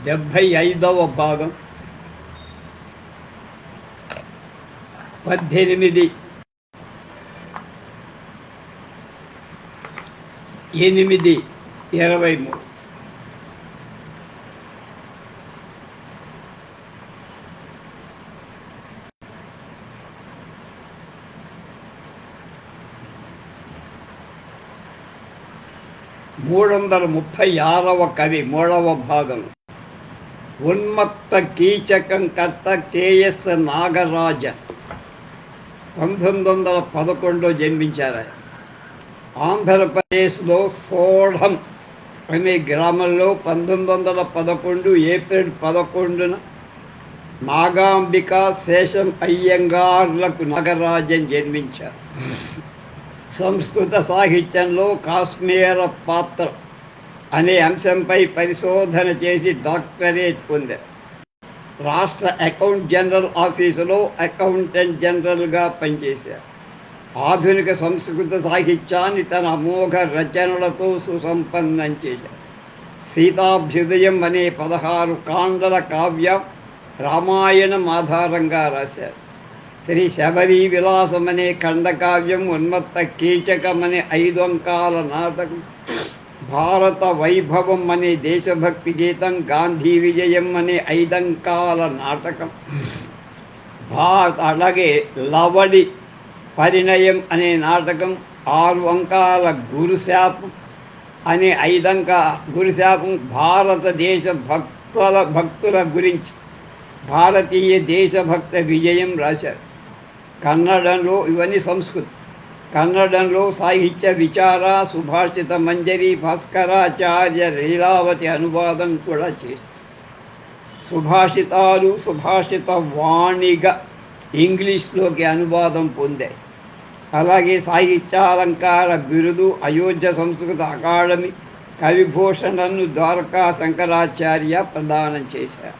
75వ భాగం 18/8/23 336వ కవి 3వ భాగం. ఉన్మత్త కీచకం కర్త కెఎస్ నాగరాజన్ 1911 జన్మించారు. ఆంధ్రప్రదేశ్లో సోఢం అనే గ్రామంలో 1911 ఏప్రిల్ 11న నాగాంబిక శేషం అయ్యంగార్లకు నాగరాజన్ జన్మించారు. సంస్కృత సాహిత్యంలో కాశ్మీర పాత్ర అనే అంశంపై పరిశోధన చేసి డాక్టరేట్ పొందారు. రాష్ట్ర అకౌంట్ జనరల్ ఆఫీసులో అకౌంటెంట్ జనరల్గా పనిచేశారు. ఆధునిక సంస్కృత సాహిత్యాన్ని తన అమోఘ రచనలతో సుసంపన్నం చేశారు. సీతాభ్యుదయం అనే 16 కాండల కావ్యం రామాయణం ఆధారంగా రాశారు. శ్రీ శబరి విలాసం అనే ఖండకావ్యం, ఉన్మత్త కీచకం అనే 5 అంకాల నాటకం, భారత వైభవం అనే దేశభక్తి గీతం, గాంధీ విజయం అనే 5 అంకాల నాటకం, అలాగే లవడి పరిణయం అనే నాటకం, 6 అంకాల గురుశాపం అనే 5 గురుశాపం భారతదేశ భక్తుల గురించి భారతీయ దేశభక్త విజయం రాశారు. కన్నడంలో ఇవన్నీ సంస్కృతం. కన్నడంలో సాహిత్య విచార, సుభాషిత మంజరి, భాస్కరాచార్య లీలావతి అనువాదం కూడా చేశారు. సుభాషితాలు సుభాషిత వాణిగా ఇంగ్లీష్లోకి అనువాదం పొందాయి. అలాగే సాహిత్యాలంకార బిరుదు అయోధ్య సంస్కృత అకాడమీ కవిభూషణను ద్వారకా శంకరాచార్య ప్రదానం చేశారు.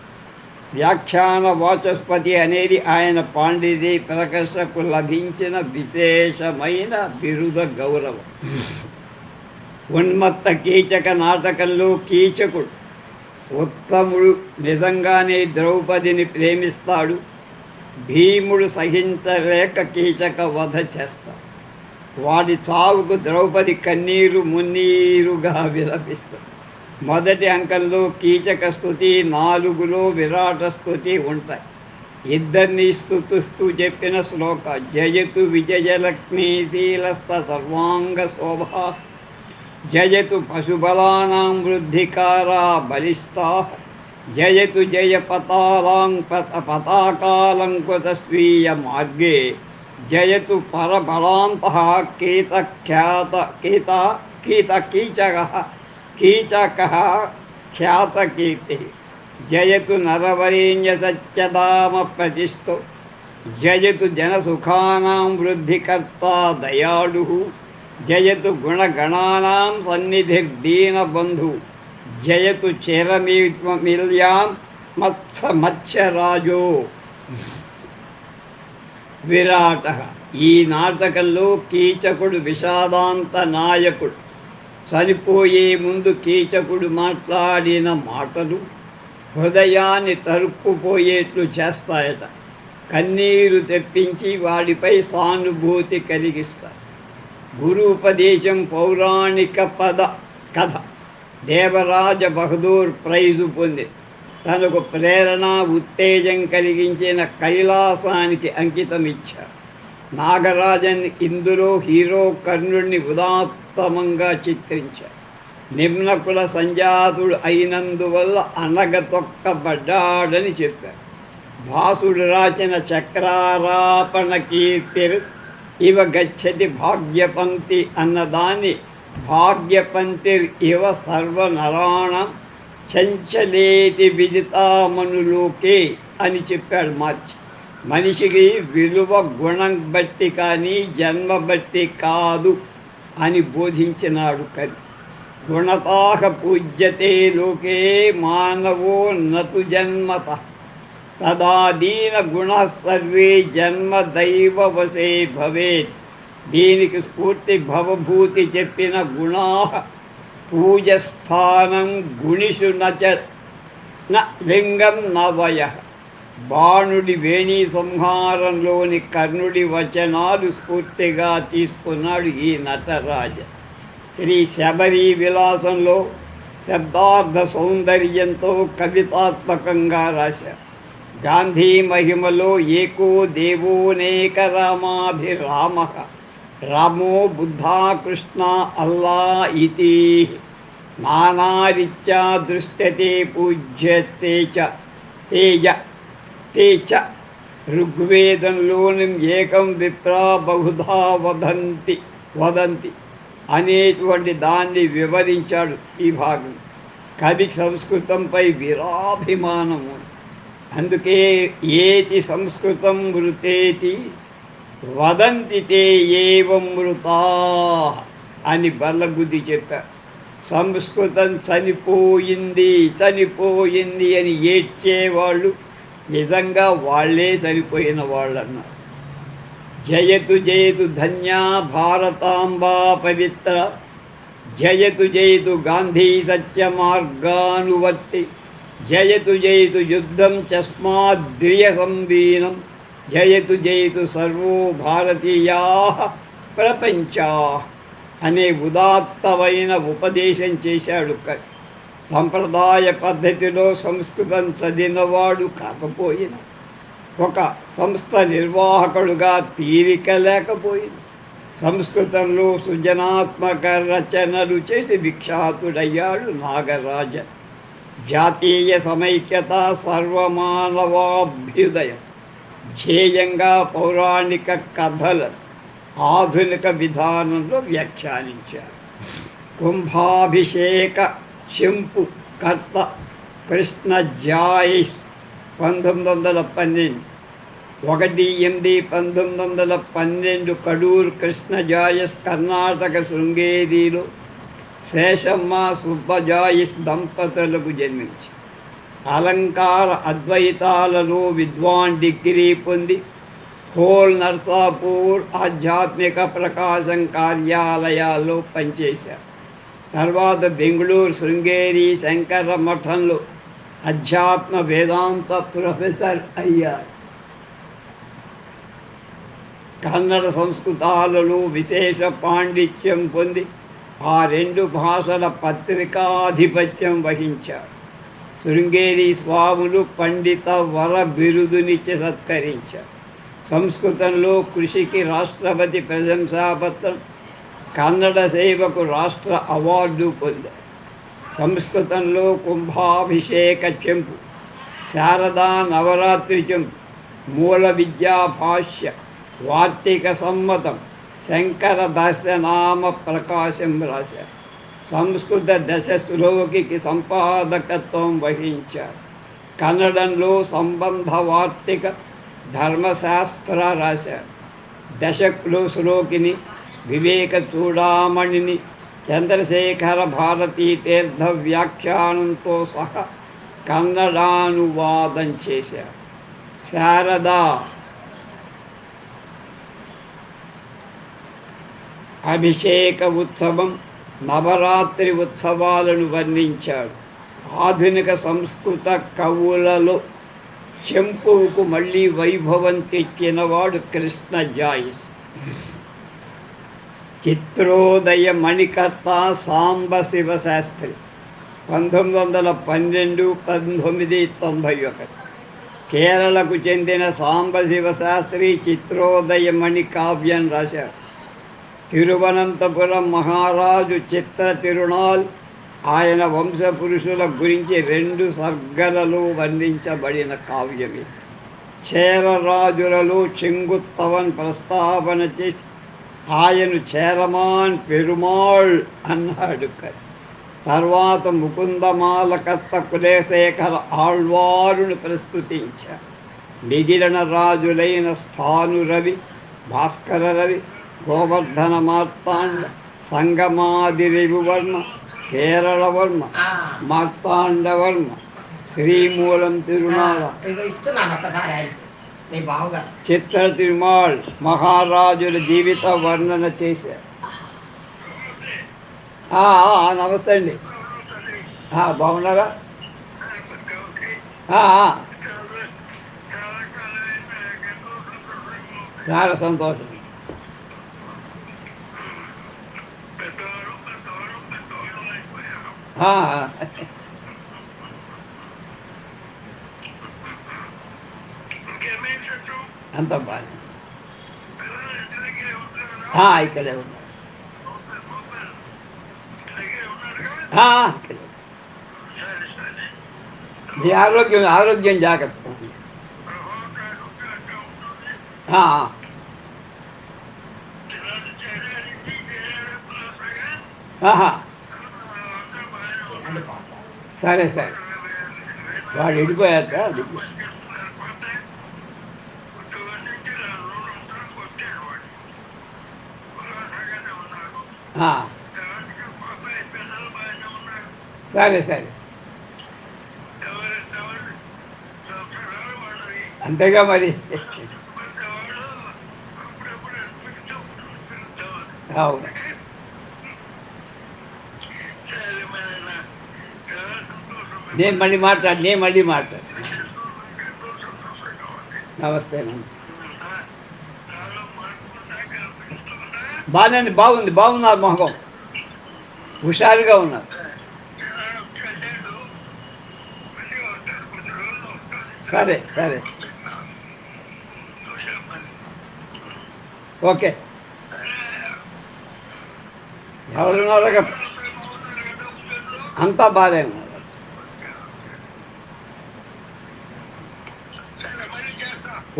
వ్యాఖ్యాన వాచస్పతి అనేది ఆయన పాండితీ ప్రకర్షకు లభించిన విశేషమైన బిరుద గౌరవం. ఉన్మత్త కీచక నాటకంలో కీచకుడు ఉత్తముడు నిజంగానే ద్రౌపదిని ప్రేమిస్తాడు. భీముడు సహించలేక కీచక వధ చేస్తాడు. వాడి చావుకు ద్రౌపది కన్నీరు మున్నీరుగా విలపిస్తుంది. మొదటి అంకంలో కీచక స్తుతి, 4లో విరాట స్తుతి ఉంటాయి. ఇద్దరిని స్తుతిస్తూ చెప్పిన శ్లోక జయతు విజయలక్ష్మీ శీలస్థ సర్వాంగ శోభ, జయతు పశుబలానాం వృద్ధికారా బలిష్టా, జయతు జయ పతాకాలంకృత స్వీయ మార్గే, జయతు పరబలాంతః కీచకః ఖ్యాతకీర్తి, జయతు నరవరేణ్య సత్యధామ ప్రతిష్ఠో, జయతు జనసుఖానాం వృద్ధికర్తా దయాళుః, జయతు గుణగణానాం సన్నిధిర్దీనబంధు, జయతు చిరమిల్యాం మత్స్యరాజో. విరాట. ఈ నాటకంలో కీచకుడు విషాదాంత నాయకుడు. చనిపోయే ముందు కీచకుడు మాట్లాడిన మాటలు హృదయాన్ని తరుక్కుపోయేట్లు చేస్తాయట. కన్నీరు తెప్పించి వాడిపై సానుభూతి కలిగిస్తాయి. గురూపదేశం పౌరాణిక కథ దేవరాజ బహదూర్ ప్రైజు పొంది తనకు ప్రేరణ ఉత్తేజం కలిగించిన కైలాసానికి అంకితం ఇచ్చారు. నాగరాజన్ ఇందులో హీరో కర్ణుడిని ఉదాత్తమంగా చిత్రించారు. నిమ్నకుల సంజాతుడు అయినందువల్ల అనగతొక్కబడ్డాడని చెప్పారు. భాసుడు రాసిన చక్రారాపణ కీర్తిర్ ఇవ గచ్చతి భాగ్యపంక్తి అన్నదాన్ని భాగ్యపంక్తిర్ ఇవ సర్వనరాణం చంచలేతి విదితామనులోకే అని చెప్పాడు మార్చి. మనిషికి విలువ గుణం బట్టి కానీ జన్మ బట్టి కాదు అని బోధించినాడు కవి. గుణతాః పూజ్యతే లోకే మానవో నతు జన్మతః, తదాదీన గుణ సర్వే జన్మ దైవ వశే భవేత్. దీనికి స్ఫూర్తి భవభూతి చెప్పిన గుణా పూజస్థానం గుణిషు నచ న లింగం నవయ. బాణుడి వేణి సంహారంలోని కర్ణుడి వచనాలు స్ఫూర్తిగా తీసుకున్నాడు ఈ నటరాజ. శ్రీ శబరి విలాసంలో శబ్దార్థ సౌందర్యంతో కవితాత్మకంగా రాశారు. గాంధీ మహిమలో ఏకో దేవోనేక రామాభిరామ, రామో బుద్ధా కృష్ణ అల్లా ఇతి నానారిత్యా దృశ్యతే పూజ్యతే చ తేజ తేచ. ఋగ్వేదంలోని ఏకం విప్రా బహుధా వదంతి అనేటువంటి దాన్ని వివరించాడు ఈ భాగం. కవి సంస్కృతంపై వీరాభిమానము. అందుకే ఏతి సంస్కృతం మృతేతి వదంతి తే ఏవం మృతా అని బల్లబుద్ధి చెప్పారు. సంస్కృతం చనిపోయింది అని ఏడ్చేవాళ్ళు నిజంగా వాళ్ళే చనిపోయిన వాళ్ళు అన్నారు. జయతు జయతు ధన్యా భారతాంబా పవిత్ర, జయతు జయతు గాంధీ సత్యమార్గానువర్తి, జయతు జయతు యుద్ధం చస్మాద్రియ సంవీనం, జయతు జయతు సర్వో భారతీయా ప్రపంచా అనే ఉదాత్తమైన ఉపదేశం చేశాడు. సంప్రదాయ పద్ధతిలో సంస్కృతం చదివినవాడు కాకపోయినా, ఒక సంస్థ నిర్వాహకుడుగా తీరిక లేకపోయింది, సంస్కృతంలో సృజనాత్మక రచనలు చేసి విఖ్యాతుడయ్యాడు నాగరాజ. జాతీయ సమైక్యత, సర్వమానవాభ్యుదయం ధ్యేయంగా పౌరాణిక కథలను ఆధునిక విధానంలో వ్యాఖ్యానించారు. కుంభాభిషేక శంపు కర్త కృష్ణ జాయిస్ 1912, 1/8/1912 కడూరు కృష్ణ జాయిస్ కర్ణాటక శృంగేరిలో శేషమ్మ సుబ్బజాయిస్ దంపతులకు జన్మించి అలంకార అద్వైతాలలో విద్వాన్ డిగ్రీ పొంది హోల్ నర్సాపూర్ ఆధ్యాత్మిక ప్రకాశం కార్యాలయాల్లో పనిచేశారు. తర్వాత బెంగళూరు శృంగేరి శంకర మఠంలో అధ్యాత్మ వేదాంత ప్రొఫెసర్ అయ్యారు. కన్నడ సంస్కృతాలలో విశేష పాండిత్యం పొంది ఆ 2 భాషల పత్రికాధిపత్యం వహించారు. శృంగేరి స్వాములు పండిత వర బిరుదునిచ్చి సత్కరించారు. సంస్కృతంలో కృషికి రాష్ట్రపతి ప్రశంసాపత్రం, కన్నడ సేవకు రాష్ట్ర అవార్డు పొందారు. సంస్కృతంలో కుంభాభిషేక చెంపు, శారదా నవరాత్రి చెంపు, మూల విద్యా భాష్య, వార్తిక సమ్మతం, శంకర దర్శనామ ప్రకాశం రాశారు. సంస్కృత దశ శ్లోకికి సంపాదకత్వం వహించారు. కన్నడంలో సంబంధ వార్తిక, ధర్మశాస్త్ర రాశారు. దశకులో శ్లోకిని, వివేక చూడామణిని, చంద్రశేఖర భారతీ తీర్థ వ్యాఖ్యానంతో సహా కన్నడానువాదం చేశారు. శారదా అభిషేక ఉత్సవం, నవరాత్రి ఉత్సవాలను వర్ణించాడు. ఆధునిక సంస్కృత కవులలో చెంపుకు మళ్ళీ వైభవం తెచ్చినవాడు కృష్ణ జాయిస్. చిత్రోదయ మణికర్త సాంబశివ శాస్త్రి 1912, 1991. కేరళకు చెందిన సాంబశివ శాస్త్రి చిత్రోదయ మణి కావ్యం రాశారు. తిరువనంతపురం మహారాజు చిత్ర తిరునాల్ ఆయన వంశపురుషుల గురించి 2 సర్గలలో వర్ణించబడిన కావ్యమే. చేరరాజులలో చెంగుత్తవన్ ప్రస్తావన చేసి ఆయన చేరమాన్ పెరుమాళ్ అన్నాడు. తర్వాత ముకుందమాలకర్త కులశేఖర ఆళ్వారును ప్రస్తుతించారు. మిగిలిన రాజులైన స్థాను రవి, భాస్కర రవి, గోవర్ధన మార్తాండ, సంగమాది రవివర్మ, కేరళవర్మ, మార్తాండవర్మ, శ్రీమూలం తిరునాళ, చిత్ర తిరుమాళ్ మహారాజుల జీవిత వర్ణన చేశారు. నమస్తే అండి, బాగున్నారా? ఆ, ఆ. చాలా సంతోషం. ఆ, అంత బాగా ఇక్కడే ఉన్నారు. ఇక్కడే. మీ ఆరోగ్యం జాగ్రత్త. ఆ, ఆహా. సరే సరే, వాడు వెళ్ళిపోయాక అది. ఆ, సరే సరే, అంతేగా మరి. అవును. నేను మళ్ళీ మాట్లాడు. నమస్తే నమస్తే. బాగున్నారు మొహం, హుషారుగా ఉన్నారు. సరే సరే, ఓకే. ఎవరున్నారో అంతా బాగానే ఉన్నారు.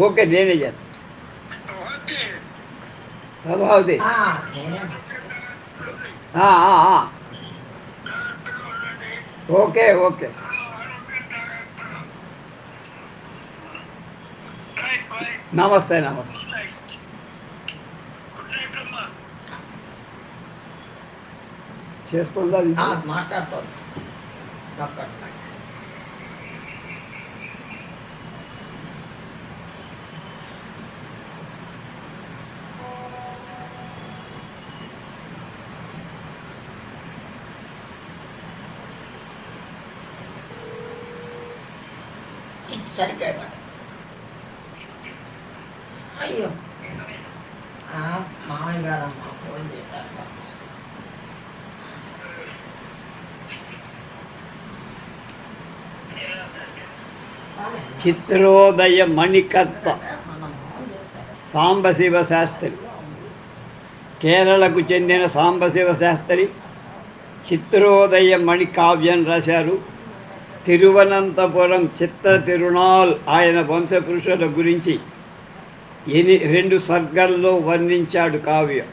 ఓకే, నేనే చేస్తాను. ప్రభావతి. Okay okay. నమస్తే నమస్తే. చేస్తుందా? మాట్లాడుతుంది. సరిగ్గా అయ్యో మామయ్య గారు అమ్మ ఫోన్ చేశారు. చిత్రోదయ మణికర్త సాంబశివ శాస్త్రి, కేరళకు చెందిన సాంబశివ శాస్త్రి చిత్రోదయ మణి కావ్యం రాశారు. తిరువనంతపురం చిత్ర తిరునాల్ ఆయన వంశపురుషుల గురించి 2 సర్గల్లో వర్ణించాడు కావ్యం.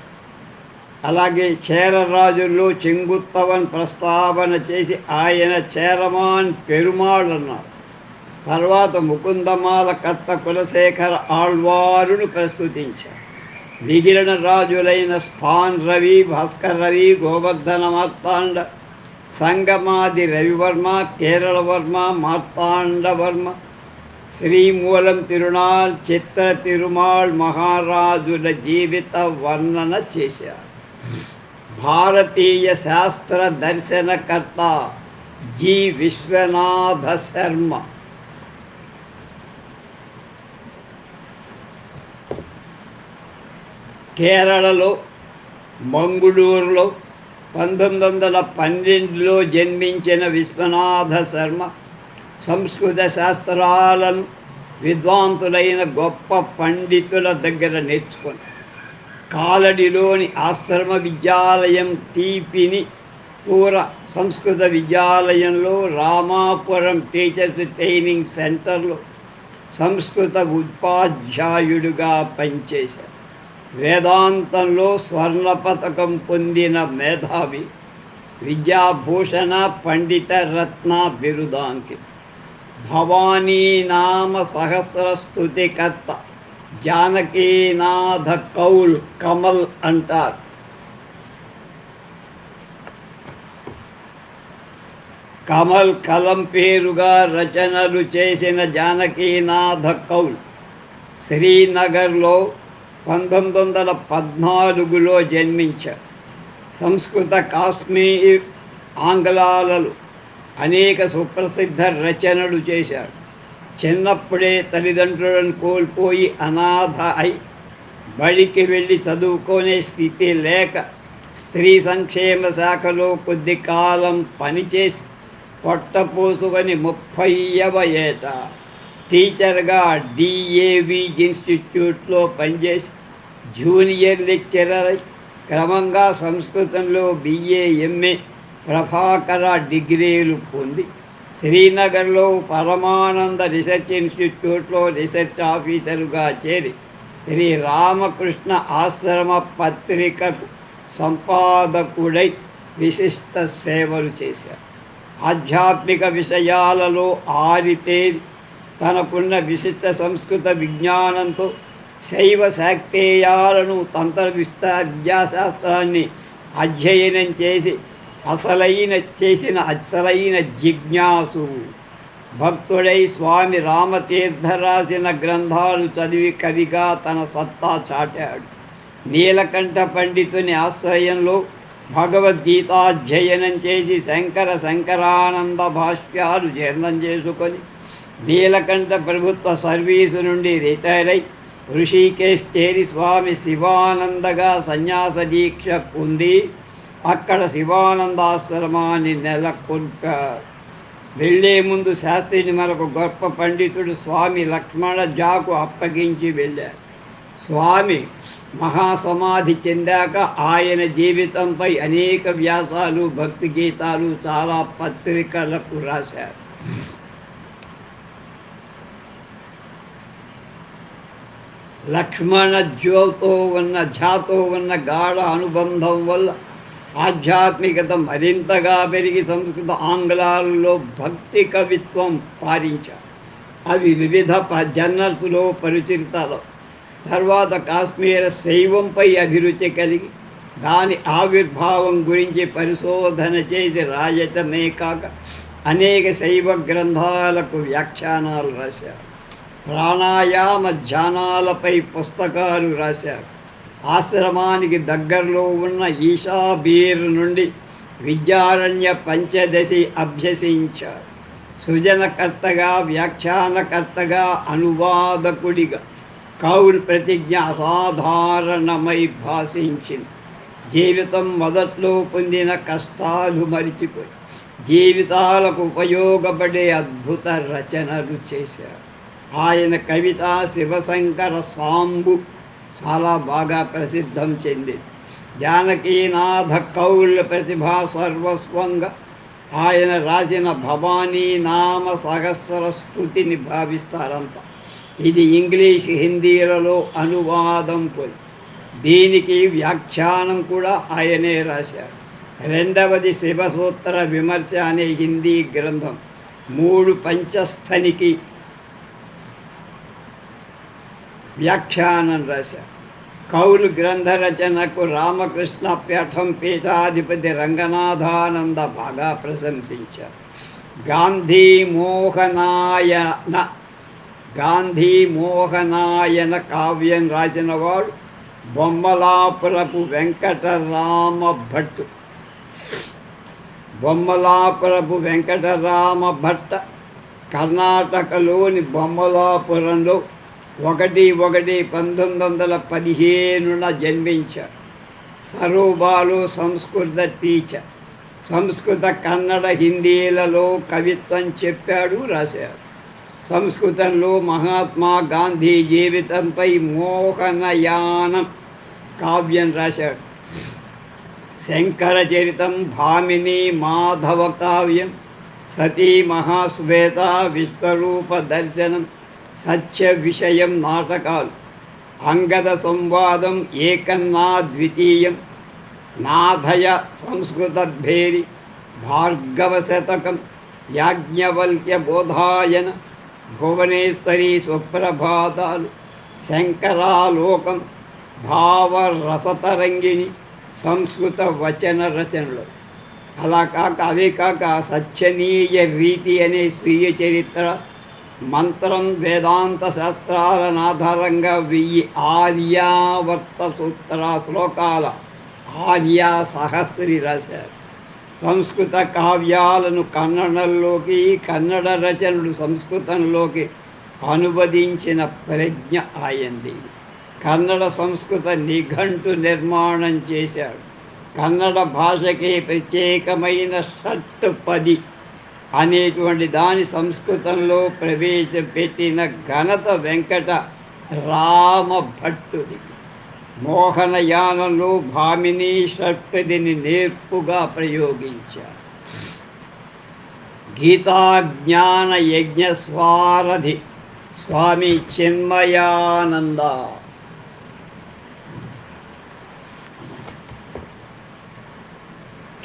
అలాగే చేరరాజుల్లో చెంగుత్తవన్ ప్రస్తావన చేసి ఆయన చేరమాన్ పెరుమాళ్ అన్నారు. తర్వాత ముకుందమాల కర్త కులశేఖర ఆళ్వారును ప్రస్తుతించారు. మిగిలిన రాజులైన స్థాన్ రవి, భాస్కర్ రవి, గోవర్ధన మార్తాండ, సంగమాది రవివర్మ, కేరళవర్మ, మార్తాండవర్మ, శ్రీమూలం తిరునాల్, చిత్ర తిరుమాళ్ మహారాజుల జీవిత వర్ణన చేశారు. భారతీయ శాస్త్ర దర్శనకర్త జి విశ్వనాథ శర్మ కేరళలో మంగుళూరులో 1912లో జన్మించిన విశ్వనాథ శర్మ సంస్కృత శాస్త్రాలను విద్వాంసులైన గొప్ప పండితుల దగ్గర నేర్చుకుని కాలడిలోని ఆశ్రమ విద్యాలయం, తీపిని పూర సంస్కృత విద్యాలయంలో, రామాపురం టీచర్స్ ట్రైనింగ్ సెంటర్లో సంస్కృత ఉపాధ్యాయుడిగా పనిచేశారు. వేదాంతంలో స్వర్ణ పతకం పొందిన మేధావి, విద్యాభూషణ, పండిత రత్న బిరుదాంకి. భవానీనామ సహస్రస్తుతికర్త, జానకీనాథ కౌల్ కమల్ అంటారు. కమల్ కలం పేరుగా రచనలు చేసిన జానకీనాథ కౌల్ శ్రీనగర్లో 1914లో జన్మించారు. సంస్కృత, కాశ్మీర్, ఆంగ్లాలలో అనేక సుప్రసిద్ధ రచనలు చేశాడు. చిన్నప్పుడే తల్లిదండ్రులను కోల్పోయి అనాథ అయి బడికి వెళ్ళి చదువుకునే స్థితి లేక స్త్రీ సంక్షేమ శాఖలో కొద్ది కాలం పనిచేసి పొట్టపోసుకొని 30వ ఏట టీచర్గా డిఏవి ఇన్స్టిట్యూట్లో పనిచేసి జూనియర్ లెక్చరర్ అయి క్రమంగా సంస్కృతంలో బిఏ ఎంఏ ప్రభాకర డిగ్రీలు పొంది శ్రీనగర్లో పరమానంద రీసెర్చ్ ఇన్స్టిట్యూట్లో రీసెర్చ్ ఆఫీసరుగా చేరి శ్రీ రామకృష్ణ ఆశ్రమ పత్రికకు సంపాదకుడై విశిష్ట సేవలు చేశారు. ఆధ్యాత్మిక విషయాలలో ఆరితేరి తనకున్న విశిష్ట సంస్కృత విజ్ఞానంతో శైవ శాక్తేయాలను తంత్ర విద్యాశాస్త్రాన్ని అధ్యయనం చేసి అసలైన జిజ్ఞాసు భక్తుడై స్వామి రామతీర్థ రాసిన గ్రంథాలు చదివి కవిగా తన సత్తా చాటాడు. నీలకంఠ పండితుని ఆశ్రయంలో భగవద్గీతాధ్యయనం చేసి శంకరానంద భాష్యాలు జీర్ణం చేసుకొని నీలకంఠ ప్రభుత్వ సర్వీసు నుండి రిటైర్ అయి ఋషికేశ్ చేరి స్వామి శివానందగా సన్యాస దీక్ష పొంది అక్కడ శివానందాశ్రమాన్ని నెలకొల్పారు. వెళ్లే ముందు శాస్త్రిని మరొక గొప్ప పండితుడు స్వామి లక్ష్మణ జాకు అప్పగించి వెళ్ళారు. స్వామి మహాసమాధి చెందాక ఆయన జీవితంపై అనేక వ్యాసాలు భక్తి గీతాలు చాలా పత్రికలకు రాశారు. లక్ష్మణ జ్యోతో ఉన్న గాఢ అనుబంధం వల్ల ఆధ్యాత్మికత మరింతగా పెరిగి సంస్కృత ఆంగ్లాలలో భక్తి కవిత్వం పారించారు. అవి వివిధ జర్నల్స్లో పరిచరితాలు. తర్వాత కాశ్మీర శైవంపై అభిరుచి కలిగి దాని ఆవిర్భావం గురించి పరిశోధన చేసి రాయటమే కాక అనేక శైవ గ్రంథాలకు వ్యాఖ్యానాలు రాశారు. ప్రాణాయామ ధ్యానాలపై పుస్తకాలు రాశారు. ఆశ్రమానికి దగ్గరలో ఉన్న ఈషాబీర్ నుండి విద్యారణ్య పంచదశి అభ్యసించారు. సృజనకర్తగా వ్యాఖ్యానకర్తగా అనువాదకుడిగా కౌల్ ప్రతిజ్ఞ అసాధారణమై భాషించింది. జీవితం మొదట్లో పొందిన కష్టాలు మరిచిపోయి జీవితాలకు ఉపయోగపడే అద్భుత రచనలు చేశారు. ఆయన కవిత శివశంకర సాంబు చాలా బాగా ప్రసిద్ధం చెందింది. జానకీనాథ కౌల్ ప్రతిభా సర్వస్వంగా ఆయన రాసిన భవానీ నామ సహస్ర స్తుతిని భావిస్తారంతా. ఇది ఇంగ్లీష్ హిందీలలో అనువాదం పోయి దీనికి వ్యాఖ్యానం కూడా ఆయనే రాశారు. రెండవది శివసూత్ర విమర్శ అనే హిందీ గ్రంథం 3 పంచస్థనికి వ్యాఖ్యానం రాశారు. కౌలు గ్రంథ రచనకు రామకృష్ణ పీఠాధిపతి రంగనాథానంద బాగా ప్రశంసించారు. గాంధీ మోహనాయన కావ్యం రాసిన వాడు బొమ్మలాపురపు వెంకటరామ భట్ట కర్ణాటకలోని బొమ్మలాపురంలో 1/1/1915 జన్మించారు. సరూబాలో సంస్కృత టీచర్. సంస్కృత కన్నడ హిందీలలో కవిత్వం చెప్పాడు, రాశారు. సంస్కృతంలో మహాత్మా గాంధీ జీవితంపై మోహనయానం కావ్యం రాశాడు. శంకర చరితం, భామిని, మాధవ కావ్యం, సతీ మహాశ్వేత, విశ్వరూప దర్శనం, సత్య విషయం నాటకాలు, అంగద సంవాదం, ఏకన్నా ద్వితీయం, నాథయ సంస్కృత భేరి, భార్గవ శతకం, యాజ్ఞవల్క్య బోధాయన, భువనేశ్వరి సుప్రభాతాలు, శంకరాలోకం, భావరసతరంగిణి, సంస్కృత వచన రచనలు. అలా కాక అవే కాక సత్యనీయ రీతి అనే స్వీయ చరిత్ర, మంత్రం, వేదాంత శాస్త్రాలను ఆధారంగా 1000 ఆర్యావర్త సూత్ర శ్లోకాల ఆర్యా సహస్రి రాశారు. సంస్కృత కావ్యాలను కన్నడంలోకి, కన్నడ రచనలు సంస్కృతంలోకి అనువదించిన ప్రజ్ఞ ఆయంది. కన్నడ సంస్కృత నిఘంటు నిర్మాణం చేశాడు. కన్నడ భాషకే ప్రత్యేకమైన షట్పది అనేటువంటి దాని సంస్కృతంలో ప్రవేశపెట్టిన ఘనత వెంకట రామ భట్టుడి. మోహనయానంలో భామిని షట్పదిని నేర్పుగా ప్రయోగించారు. గీతాజ్ఞాన యజ్ఞ స్వారథి స్వామి చిన్మయానంద.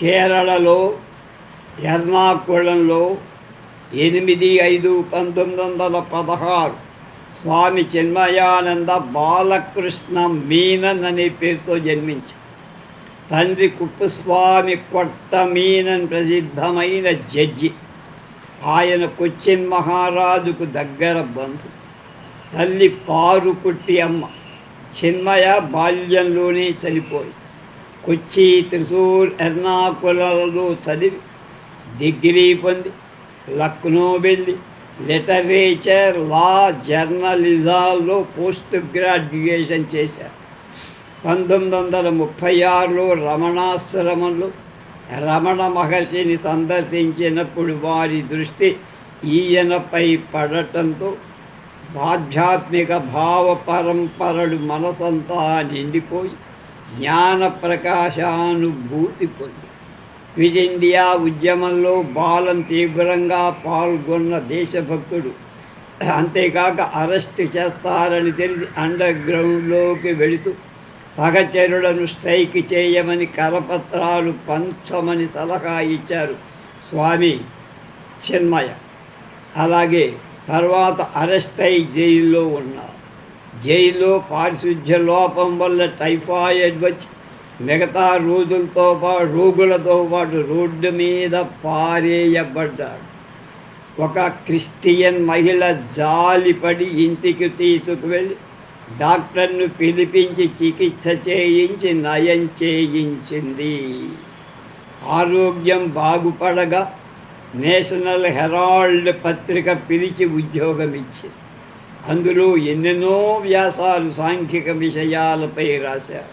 కేరళలో ఎర్నాకుళంలో 8/5/1916 స్వామి చిన్మయానంద బాలకృష్ణ మీనన్ అనే పేరుతో జన్మించారు. తండ్రి కుప్పస్వామి కొట్ట మీనన్ ప్రసిద్ధమైన జడ్జి. ఆయన కొచ్చిన్ మహారాజుకు దగ్గర బంధు. తల్లి పారుకుట్టి అమ్మ. చిన్మయ బాల్యంలోనే చనిపోయి కొచ్చి, త్రిశూర్, ఎర్నాకుళంలో చదివి డిగ్రీ పొంది లక్నో వెళ్ళి లిటరేచర్, లా, జర్నలిజాల్లో పోస్ట్ గ్రాడ్యుయేషన్ చేశారు. 1936లో రమణాశ్రమంలో రమణ మహర్షిని సందర్శించినప్పుడు వారి దృష్టి ఈయనపై పడటంతో ఆధ్యాత్మిక భావ పరంపరలు మనసంతా నిండిపోయి జ్ఞాన ప్రకాశానుభూతి పొంది క్విట్ ఇండియా ఉద్యమంలో బాలన్ తీవ్రంగా పాల్గొన్న దేశభక్తుడు. అంతేకాక అరెస్ట్ చేస్తారని తెలిసి అండర్ గ్రౌండ్లోకి వెళుతూ సహచరులను స్ట్రైక్ చేయమని కరపత్రాలు పంచమని సలహా ఇచ్చారు స్వామి చిన్మయ. అలాగే తర్వాత అరెస్ట్ అయి జైల్లో ఉన్నారు. జైల్లో పారిశుధ్య లోపం వల్ల టైఫాయిడ్ వచ్చి మిగతా రోగులతో పాటు రోడ్డు మీద పారేయబడ్డాడు. ఒక క్రిస్టియన్ మహిళ జాలిపడి ఇంటికి తీసుకువెళ్ళి డాక్టర్ను పిలిపించి చికిత్స చేయించి నయం చేయించింది. ఆరోగ్యం బాగుపడగా నేషనల్ హెరాల్డ్ పత్రిక పిలిచి ఉద్యోగం ఇచ్చింది. అందులో ఎన్నెన్నో వ్యాసాలు సాంఘిక విషయాలపై రాశారు.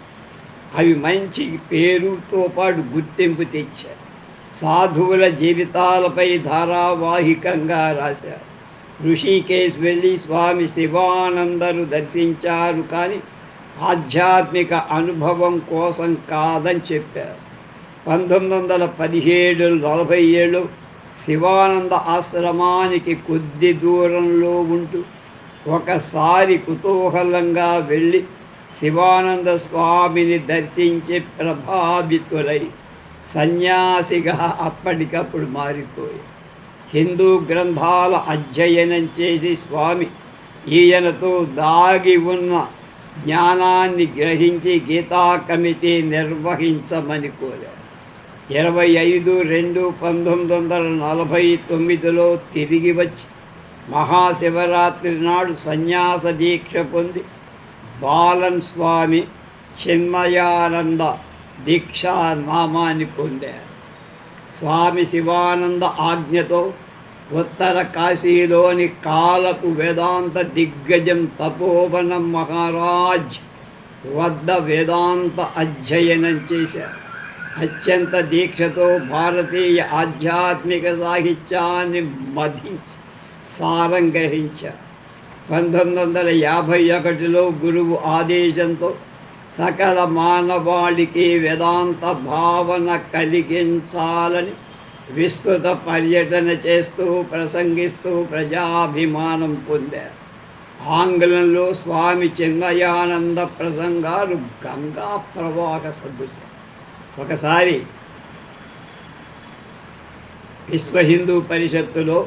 అవి మంచి పేరుతో పాటు గుర్తింపు తెచ్చారు. సాధువుల జీవితాలపై ధారావాహికంగా రాశారు. ఋషికేశ్ వెళ్ళి స్వామి శివానందను దర్శించారు, కానీ ఆధ్యాత్మిక అనుభవం కోసం కాదని చెప్పారు. 1917-47 శివానంద ఆశ్రమానికి కొద్ది దూరంలో ఉంటూ ఒకసారి కుతూహలంగా వెళ్ళి శివానంద స్వామిని దర్శించి ప్రభావితులై సన్యాసిగా అప్పటికప్పుడు మారిపోయి హిందూ గ్రంథాల అధ్యయనం చేసి స్వామి ఈయనతో దాగి ఉన్న జ్ఞానాన్ని గ్రహించి గీతా కమిటీ నిర్వహించమని కోరారు. 25/2/1949లో తిరిగి వచ్చి మహాశివరాత్రి నాడు సన్యాస దీక్ష పొంది బాలన్ స్వామి చిన్మయానంద దీక్షా నామాన్ని పొందారు. స్వామి శివానంద ఆజ్ఞతో ఉత్తర కాశీలోని కాలపు వేదాంత దిగ్గజం తపోవనం మహారాజ్ వద్ద వేదాంత అధ్యయనం చేశారు. అత్యంత దీక్షతో భారతీయ ఆధ్యాత్మిక సాహిత్యాన్ని మధించి సారం గ్రహించారు. 1951లో గురువు ఆదేశంతో సకల మానవాళికి వేదాంత భావన కలిగించాలని విస్తృత పర్యటన చేస్తూ ప్రసంగిస్తూ ప్రజాభిమానం పొందారు. ఆంగ్లంలో స్వామి చిన్మయానంద ప్రసంగాలు గంగా ప్రవాహ సదృశం. ఒకసారి విశ్వ హిందూ పరిషత్తులో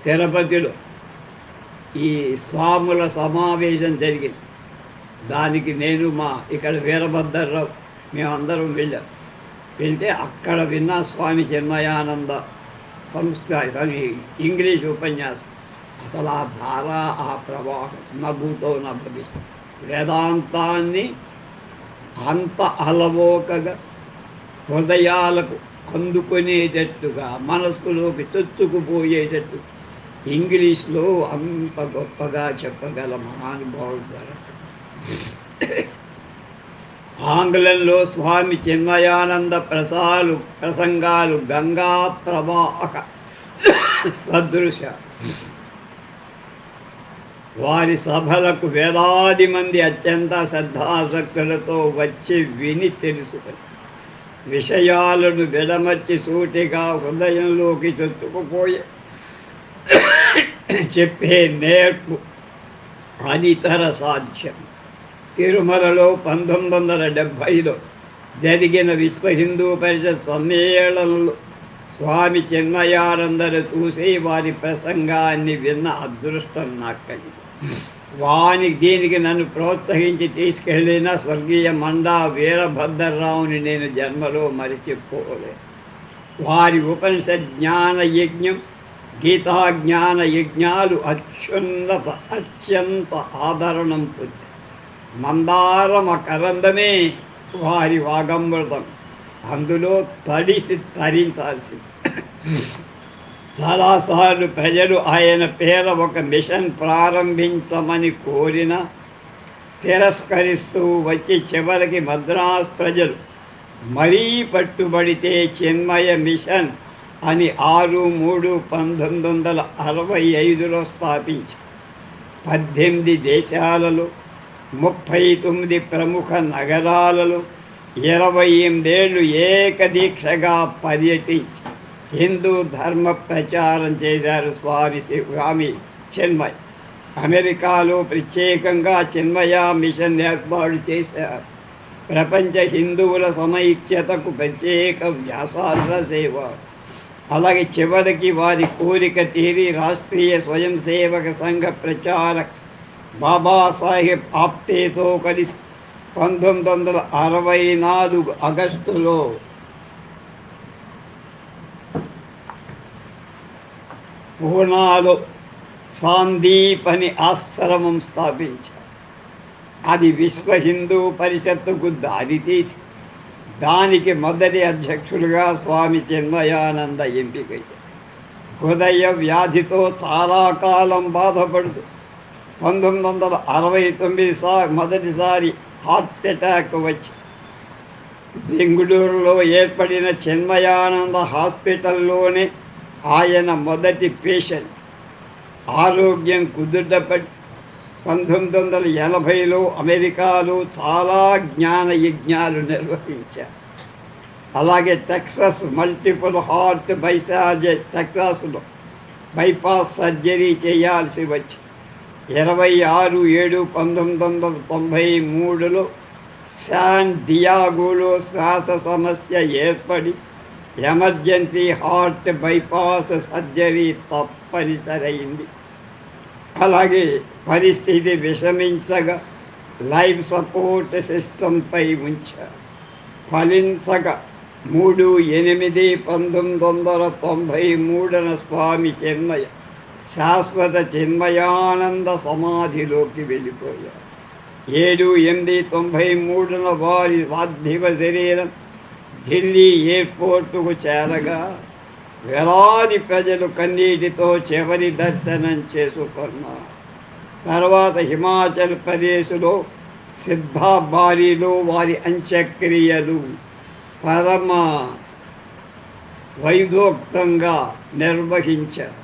తిరుపతిలో ఈ స్వాముల సమావేశం జరిగింది. దానికి నేను ఇక్కడ వీరభద్రరావు మేమందరం వెళ్ళాం. వెళ్తే అక్కడ విన్న స్వామి చిన్మయానంద ఇంగ్లీష్ ఉపన్యాసం. అసలు ఆ ధార, ఆ ప్రవాహం నభూతో నభవిష్యత్ వేదాంతాన్ని అంత అలవోకగా హృదయాలకు అందుకునేటట్టుగా మనస్సులోకి చొచ్చుకుపోయేటట్టు ఇంగ్లీష్లో అంత గొప్పగా చెప్పగల మహానుభావుడు గారు. ఆంగ్లంలో స్వామి చిన్మయానంద ప్రసంగాలు గంగా ప్రవాహక సదృశ. వారి సభలకు వేలాది మంది అత్యంత శ్రద్ధాసక్తులతో వచ్చి విని తెలుసుకొని విషయాలను విడమర్చి సూటిగా హృదయంలోకి చొచ్చుకుపోయే చెప్పే నేర్పు అనితర సాధ్యం. తిరుమలలో 1970లో జరిగిన విశ్వ హిందూ పరిషత్ సమ్మేళనంలో స్వామి చిన్మయానందను చూసి వారి ప్రసంగాన్ని విన్న అదృష్టం నాకు. దీనికి నన్ను ప్రోత్సహించి తీసుకెళ్ళిన స్వర్గీయ మండా వీరభద్రరావుని నేను జన్మలో మరిచిపోలేదు. వారి ఉపనిషత్ జ్ఞాన యజ్ఞం, గీతా జ్ఞాన యజ్ఞాలు అత్యంత ఆదరణం పొంది. మందారమ కరందమే వారి వాగమృతం, అందులో తడిసి తరించాల్సింది. చాలాసార్లు ప్రజలు ఆయన పేర ఒక మిషన్ ప్రారంభించమని కోరినా తిరస్కరిస్తూ వచ్చి చివరికి మద్రాస్ ప్రజలు మరీ పట్టుబడితే చిన్మయ మిషన్ అని 6/3/1965లో స్థాపించి 18 దేశాలలో 39 ప్రముఖ నగరాలలో 28 ఏళ్ళు ఏకదీక్షగా పర్యటించి హిందూ ధర్మ ప్రచారం చేశారు స్వామి చిన్మయ. అమెరికాలో ప్రత్యేకంగా చిన్మయ మిషన్ ఏర్పాటు చేశారు. ప్రపంచ హిందువుల సమైక్యతకు ప్రత్యేక వ్యాసాలు రాసేవారు. అలాగే చివరికి వారి కోరిక తీరి రాష్ట్రీయ స్వయం సేవక సంఘ ప్రచారక్ బాబాసాహెబ్ ఆప్టేతో కలిసి 1964 ఆగస్టులో పూనాలో సాందీప్ అని ఆశ్రమం స్థాపించారు. అది విశ్వ హిందూ పరిషత్తుకు దారితీసి దానికి మొదటి అధ్యక్షులుగా స్వామి చిన్మయానంద ఎంపికయ్యారు. హృదయ వ్యాధితో చాలా కాలం బాధపడుతూ 1969 మొదటిసారి హార్ట్ అటాక్ వచ్చి బెంగుళూరులో ఏర్పడిన చిన్మయానంద హాస్పిటల్లోనే ఆయన మొదటి పేషెంట్. ఆరోగ్యం కుదుటపడి 1980లో అమెరికాలో చాలా జ్ఞాన యజ్ఞాలు నిర్వహించారు. అలాగే టెక్సాస్ మల్టిపుల్ హార్ట్ టెక్సాస్లో బైపాస్ సర్జరీ చేయాల్సి వచ్చి 26/7/1993లో శాన్ డియాగోలో శ్వాస సమస్య ఏర్పడి ఎమర్జెన్సీ హార్ట్ బైపాస్ సర్జరీ తప్పనిసరైంది. అలాగే పరిస్థితి విషమించగా లైఫ్ సపోర్ట్ సిస్టంపై ఉంచారు. ఫలించగా 3/8/1993 స్వామి చిన్మయ శాశ్వత చిన్మయానంద సమాధిలోకి వెళ్ళిపోయారు. 7/8/93 వారి పార్థివ శరీరం ఢిల్లీ ఎయిర్పోర్టుకు చేరగా వేలాది ప్రజలు కన్నీటితో చివరి దర్శనం చేసుకున్నారు. తర్వాత హిమాచల్ ప్రదేశ్లో సిద్ధాబారిలో వారి అంత్యక్రియలు పరమ వైదోక్తంగా నిర్వహించారు.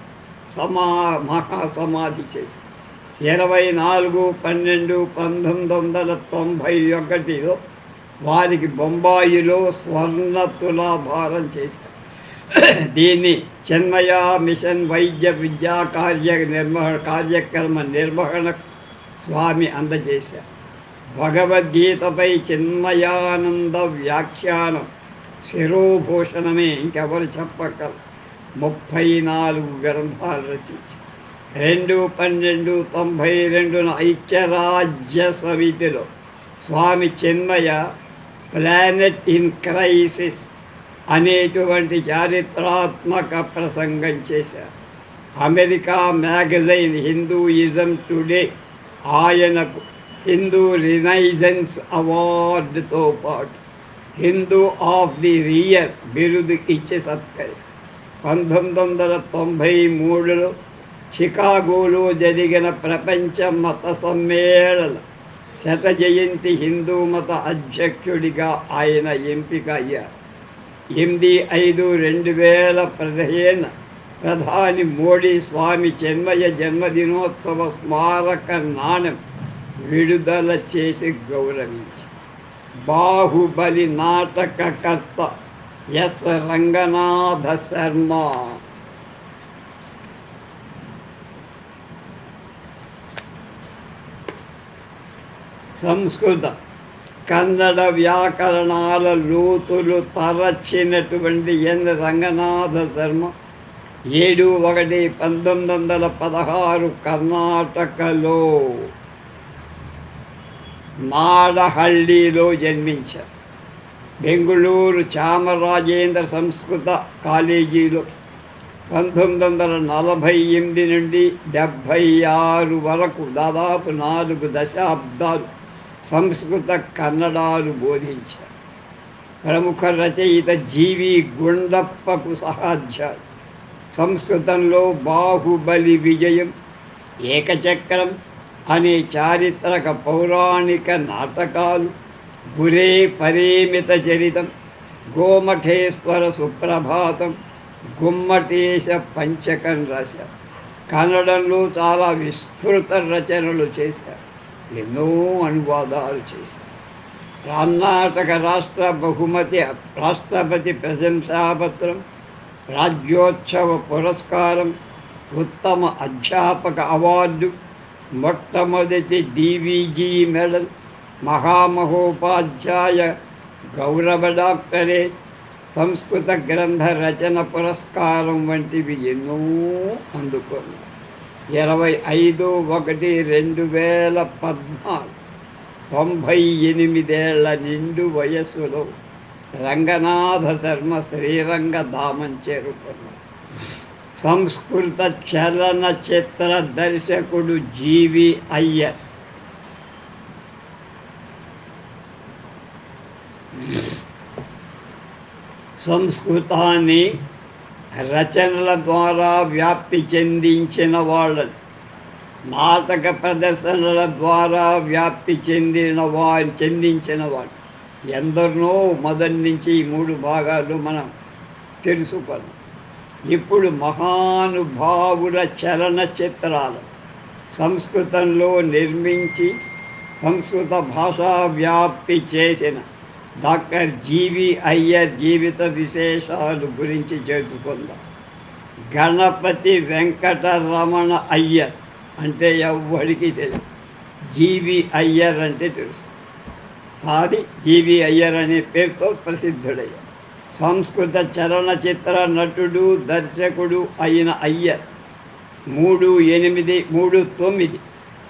మహాసమాధి చేసి 24/12/1991లో వారికి బొంబాయిలో స్వర్ణ తులాభారం చేశారు. దీన్ని చిన్మయ మిషన్ వైద్య విద్యా కార్యక్రమ నిర్వహణ స్వామి అందజేశారు. భగవద్గీతపై చిన్మయానంద వ్యాఖ్యానం శిరోభూషణమే, ఇంకెవరు చెప్పగలరు. 34 గ్రంథాలు రచించి 2/12/92 ఐక్యరాజ్య సమితిలో స్వామి చిన్మయ ప్లానెట్ ఇన్ క్రైసిస్ అనేటువంటి చారిత్రాత్మక ప్రసంగం చేశారు. అమెరికా మ్యాగజైన్ హిందూయిజం టుడే ఆయనకు హిందూ రినైజెన్స్ అవార్డుతో పాటు హిందూ ఆఫ్ ది ఇయర్ బిరుదు ఇచ్చి సత్కరి 1993లో చికాగోలో జరిగిన ప్రపంచ మత సమ్మేళన శత జయంతి హిందూ మత అధ్యక్షుడిగా ఆయన ఎంపిక అయ్యారు. 8/5/2015 ప్రధాని మోడీ స్వామి చిన్మయ జన్మదినోత్సవ స్మారక నాణెం విడుదల చేసి గౌరవించి బాహుబలి నాటకకర్త ఎస్ రంగనాథ శర్మ సంస్కృత కన్నడ వ్యాకరణాల లోతులు తరచినటువంటి ఎన్ రంగనాథ శర్మ 7/1/1916 కర్ణాటకలో నాడహళ్ళిలో జన్మించారు. బెంగుళూరు చామరాజేంద్ర సంస్కృత కాలేజీలో 1948 నుండి 76 వరకు దాదాపు 4 దశాబ్దాలు సంస్కృత కన్నడాలు బోధించారు. ప్రముఖ రచయిత జీవి గుండప్పకు సహాధ్యాయులు. సంస్కృతంలో బాహుబలి విజయం, ఏకచక్రం అనే చారిత్రక పౌరాణిక నాటకాలు, గురే పరిమిత చరితం, గోమఠేశ్వర సుప్రభాతం, గుమ్మటేశ పంచకం రాశారు. కన్నడంలో చాలా విస్తృత రచనలు చేశారు. ఎన్నో అనువాదాలు చేశారు. కర్ణాటక రాష్ట్ర బహుమతి, రాష్ట్రపతి ప్రశంసాపత్రం, రాజ్యోత్సవ పురస్కారం, ఉత్తమ అధ్యాపక అవార్డు, మొట్టమొదటి DVG మెడల్, మహామహోపాధ్యాయ గౌరవ డాక్టరేట్, సంస్కృత గ్రంథ రచన పురస్కారం వంటివి ఎన్నో అందుకున్నారు. 25/1/2014 98 ఏళ్ల నిండు వయస్సులో రంగనాథ శర్మ శ్రీరంగధామం చేరుకున్నారు. సంస్కృత చలనచిత్ర దర్శకుడు జీవి అయ్యర్ సంస్కృతాన్ని రచనల ద్వారా వ్యాప్తి చెందించిన వాళ్ళని, నాటక ప్రదర్శనల ద్వారా వ్యాప్తి చెందించిన వాళ్ళు ఎందరినో మొదటి నుంచి ఈ 3 భాగాలు మనం తెలుసుకున్నాం. ఇప్పుడు మహానుభావుల చలనచిత్రాలు సంస్కృతంలో నిర్మించి సంస్కృత భాషా వ్యాప్తి చేసిన డాక్టర్ జీవి అయ్యర్ జీవిత విశేషాలు గురించి తెలుసుకుందాం. గణపతి వెంకటరమణ అయ్యర్ అంటే ఎవ్వడికి తెలుసు. జీవి అయ్యర్ అంటే తెలుసు. అది జీవి అయ్యర్ అనే పేరుతో ప్రసిద్ధుడయ్యారు. సంస్కృత చలనచిత్ర నటుడు, దర్శకుడు అయిన అయ్యర్ 3/8/3/9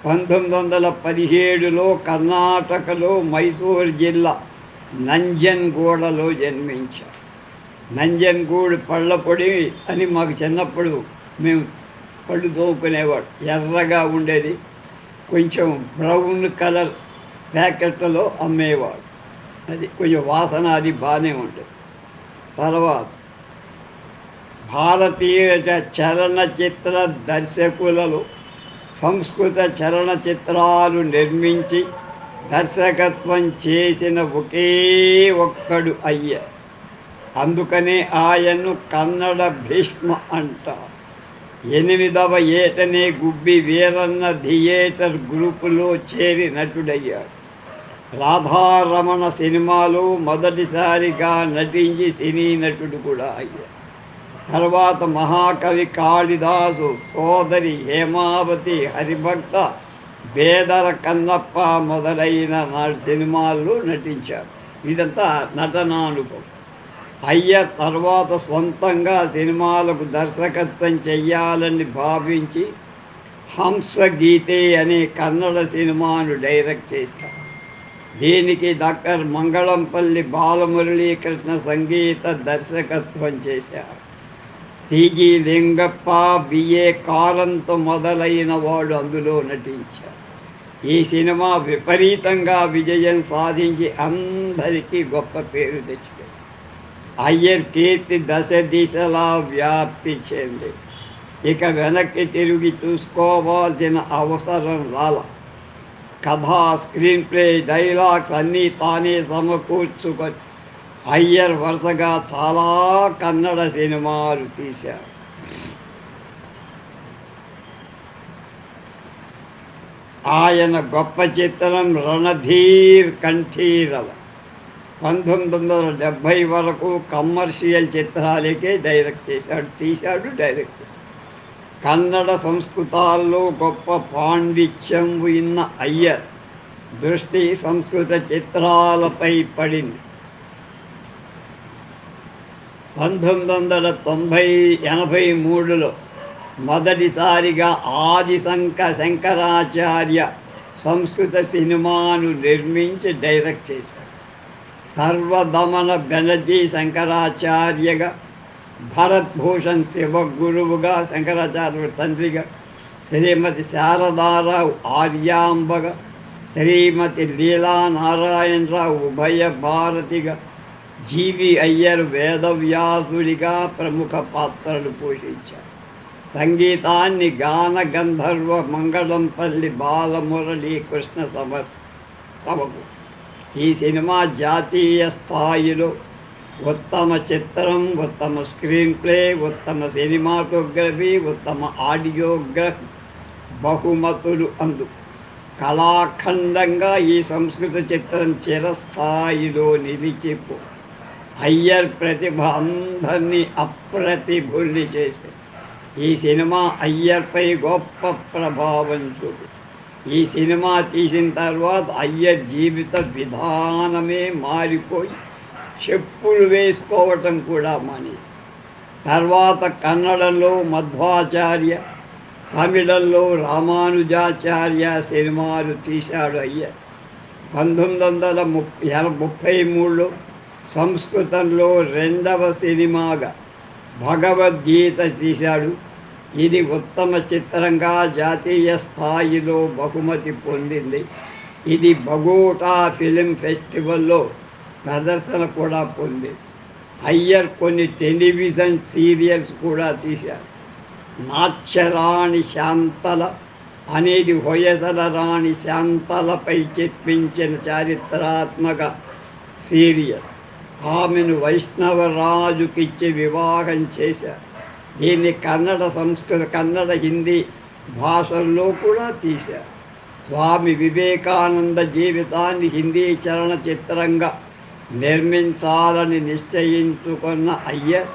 1917లో కర్ణాటకలో మైసూర్ జిల్లా నంజన్గూడలో జన్మించారు. నంజన్గూడ్ పళ్ళ పొడి అని మాకు చిన్నప్పుడు మేము పళ్ళు తోముకునేవాడు. ఎర్రగా ఉండేది, కొంచెం బ్రౌన్ కలర్ ప్యాకెట్లలో అమ్మేవాడు. అది కొంచెం వాసన అది బాగానే ఉంటుంది. తర్వాత భారతీయ చలనచిత్ర దర్శకులలో సంస్కృత చలనచిత్రాలు నిర్మించి దర్శకత్వం చేసిన ఒకే ఒక్కడు అయ్యారు. అందుకనే ఆయన్ను కన్నడ భీష్మ అంటారు. 8వ ఏటనే గుబ్బి వీరన్న థియేటర్ గ్రూపులో చేరి నటుడయ్యాడు. రాధారమణ సినిమాలో మొదటిసారిగా నటించి సినీ నటుడు కూడా అయ్యాడు. తర్వాత మహాకవి కాళిదాసు, సోదరి హేమావతి, హరిభక్త, బేదర కన్నప్ప మొదలైన సినిమాల్లో నటించారు. ఇదంతా నటనానుభవం. అయ్యర్ తర్వాత సొంతంగా సినిమాలకు దర్శకత్వం చెయ్యాలని భావించి హంసగీతే అనే కన్నడ సినిమాను డైరెక్ట్ చేశారు. దీనికి డాక్టర్ మంగళంపల్లి బాలమురళీకృష్ణ సంగీత దర్శకత్వం చేశారు. TG లింగప్ప, BA కారంత్ మొదలైన వాడు అందులో నటించారు. ఈ సినిమా విపరీతంగా విజయం సాధించి అందరికీ గొప్ప పేరు తెచ్చుకుంది. అయ్యర్ కీర్తి దశ దిశలా వ్యాప్తి చెంది ఇక వెనక్కి తిరిగి చూసుకోవాల్సిన అవసరం రాల. కథ, స్క్రీన్ ప్లే, డైలాగ్స్ అన్నీ తానే సమకూర్చుకొని అయ్యర్ వరుసగా చాలా కన్నడ సినిమాలు తీశారు. ఆయన గొప్ప చిత్రం రణధీర్ కంఠీరవ. 1970 వరకు కమర్షియల్ చిత్రాలకే డైరెక్ట్ తీశాడు డైరెక్ట్. కన్నడ సంస్కృతాల్లో గొప్ప పాండిత్యం ఉన్న అయ్యర్ దృష్టి సంస్కృత చిత్రాలపై పడింది. 1983లో మొదటిసారిగా శంకరాచార్య సంస్కృత సినిమాను నిర్మించి డైరెక్ట్ చేశాడు. సర్వదమన బెనర్జీ శంకరాచార్యగా, భరత్ భూషణ్ శివగురువుగా, శంకరాచార్య తండ్రిగా, శ్రీమతి శారదారావు ఆర్యాంబగా, శ్రీమతి లీలా నారాయణరావు ఉభయ భారతిగా, జీవి అయ్యర్ వేదవ్యాసుడిగా ప్రముఖ పాత్రలు పోషించారు. సంగీతాన్ని గాన గంధర్వ మంగళంపల్లి బాలమురళీ కృష్ణ సమకు. ఈ సినిమా జాతీయ స్థాయిలో ఉత్తమ చిత్రం, ఉత్తమ స్క్రీన్ ప్లే, ఉత్తమ సినిమాటోగ్రఫీ, ఉత్తమ ఆడియోగ్రఫీ బహుమతులు అందు. కళాఖండంగా ఈ సంస్కృత చిత్రం చిరస్థాయిలో నిలిచిపో. అయ్యర్ ప్రతిభ అందరినీ అప్రతిభుల్ని చేసే ఈ సినిమా అయ్యర్పై గొప్ప ప్రభావం చూపు. ఈ సినిమా తీసిన తర్వాత అయ్యర్ జీవిత విధానమే మారిపోయి చెప్పులు వేసుకోవటం కూడా మానేసి, తర్వాత కన్నడంలో మధ్వాచార్య, తమిళంలో రామానుజాచార్య సినిమాలు తీశాడు అయ్యర్. 1933లో సంస్కృతంలో రెండవ సినిమాగా భగవద్గీత తీశాడు. ఇది ఉత్తమ చిత్రంగా జాతీయ స్థాయిలో బహుమతి పొందింది. ఇది బగోటా ఫిలిం ఫెస్టివల్లో ప్రదర్శన కూడా పొందింది. అయ్యర్ కొన్ని టెలివిజన్ సీరియల్స్ కూడా తీశారు. నాట్యరాణి శాంతల అనేది హొయసల రాణి శాంతలపై చెప్పించిన చారిత్రాత్మక సీరియల్. ఆమెను వైష్ణవరాజుకిచ్చి వివాహం చేశారు. దీన్ని కన్నడ, సంస్కృత, కన్నడ, హిందీ భాషల్లో కూడా తీశారు. స్వామి వివేకానంద జీవితాన్ని హిందీ చలనచిత్రంగా నిర్మించాలని నిశ్చయించుకున్న అయ్యర్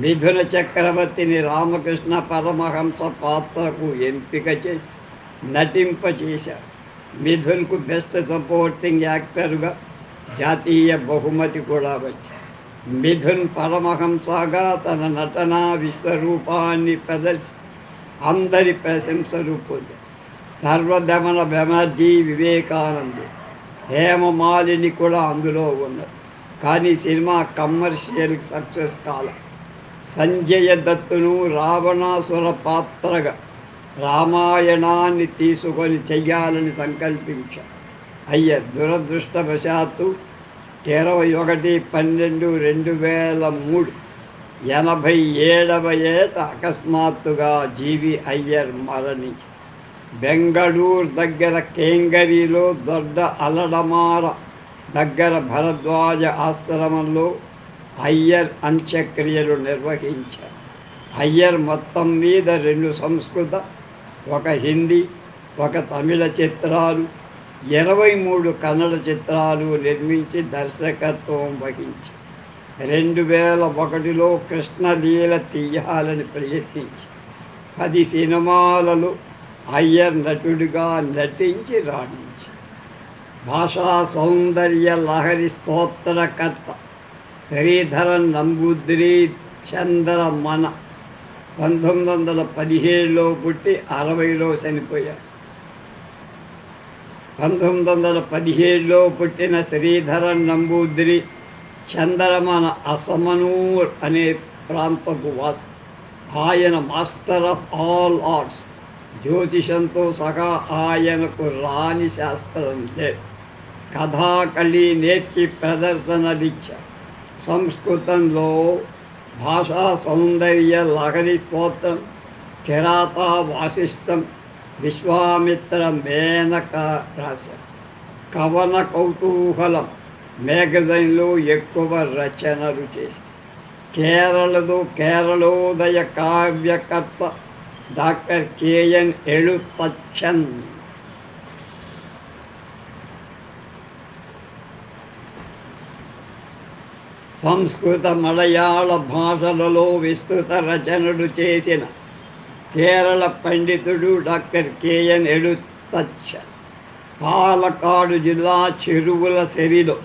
మిథున చక్రవర్తిని రామకృష్ణ పరమహంస పాత్రకు ఎంపిక చేసి నటింపచేశారు. మిథున్కు బెస్ట్ సపోర్టింగ్ యాక్టర్గా జాతీయ బహుమతి కూడా వచ్చింది. మిథున్ పరమహంసగా తన నటనా విశ్వరూపాన్ని ప్రదర్శి అందరి ప్రశంసలు పొందారు. సర్వదమన బెనర్జీ, వివేకానంద్, హేమమాలిని కూడా అందులో ఉన్నారు. కానీ సినిమా కమర్షియల్ సక్సెస్ కాల. సంజయ దత్తును రావణాసుర పాత్రగా రామాయణాన్ని తీసుకొని చెయ్యాలని సంకల్పించారు. అయ్యర్ దురదృష్టవశాత్తు 21/12/2003 87వ ఏట అకస్మాత్తుగా జీవి అయ్యర్ మరణించి బెంగళూరు దగ్గర కేంగరిలో దొడ్డ అలడమార దగ్గర భరద్వాజ ఆశ్రమంలో అయ్యర్ అంత్యక్రియలు నిర్వహించారు. అయ్యర్ మొత్తం మీద 2 సంస్కృత, 1 హిందీ, 1 తమిళ చిత్రాలు, 23 కన్నడ చిత్రాలు నిర్మించి దర్శకత్వం వహించి 2001లో కృష్ణలీల తీయాలని ప్రయత్నించి 10 సినిమాలలో అయ్యర్ నటుడిగా నటించి రాణించి భాషా సౌందర్య లహరి స్తోత్రకర్త శ్రీధరన్ నంబూద్రి చంద్రమన 1917లో పుట్టి 60లో చనిపోయారు. 1917లో పుట్టిన శ్రీధరన్ నంబూద్రి చంద్రమన అసమనూర్ అనే ప్రాంతపు వాసి. ఆయన మాస్టర్ ఆఫ్ ఆల్ ఆర్ట్స్, జ్యోతిషంతో సహా ఆయనకు రాని శాస్త్రం లేదు. కథాకళి నేర్చి ప్రదర్శనలిచ్చారు. సంస్కృతంలో భాషా సౌందర్య లహరి స్తోత్రం, కిరాత వాసిష్టం, విశ్వామిత్ర మేనక రాశారు. కవన కౌతూహలం మ్యాగజైన్లో ఎక్కువ రచనలు చేసి కేరళోదయ కావ్యకర్త డాక్టర్ కేఎన్ ఎళుతచ్చన్. సంస్కృత మలయాళ భాషలలో విస్తృత రచనలు చేసిన కేరళ పండితుడు డాక్టర్ కేఎన్ ఎళుతచ్చన్. పాలకాడు జిల్లా చెరువుల సెరిలో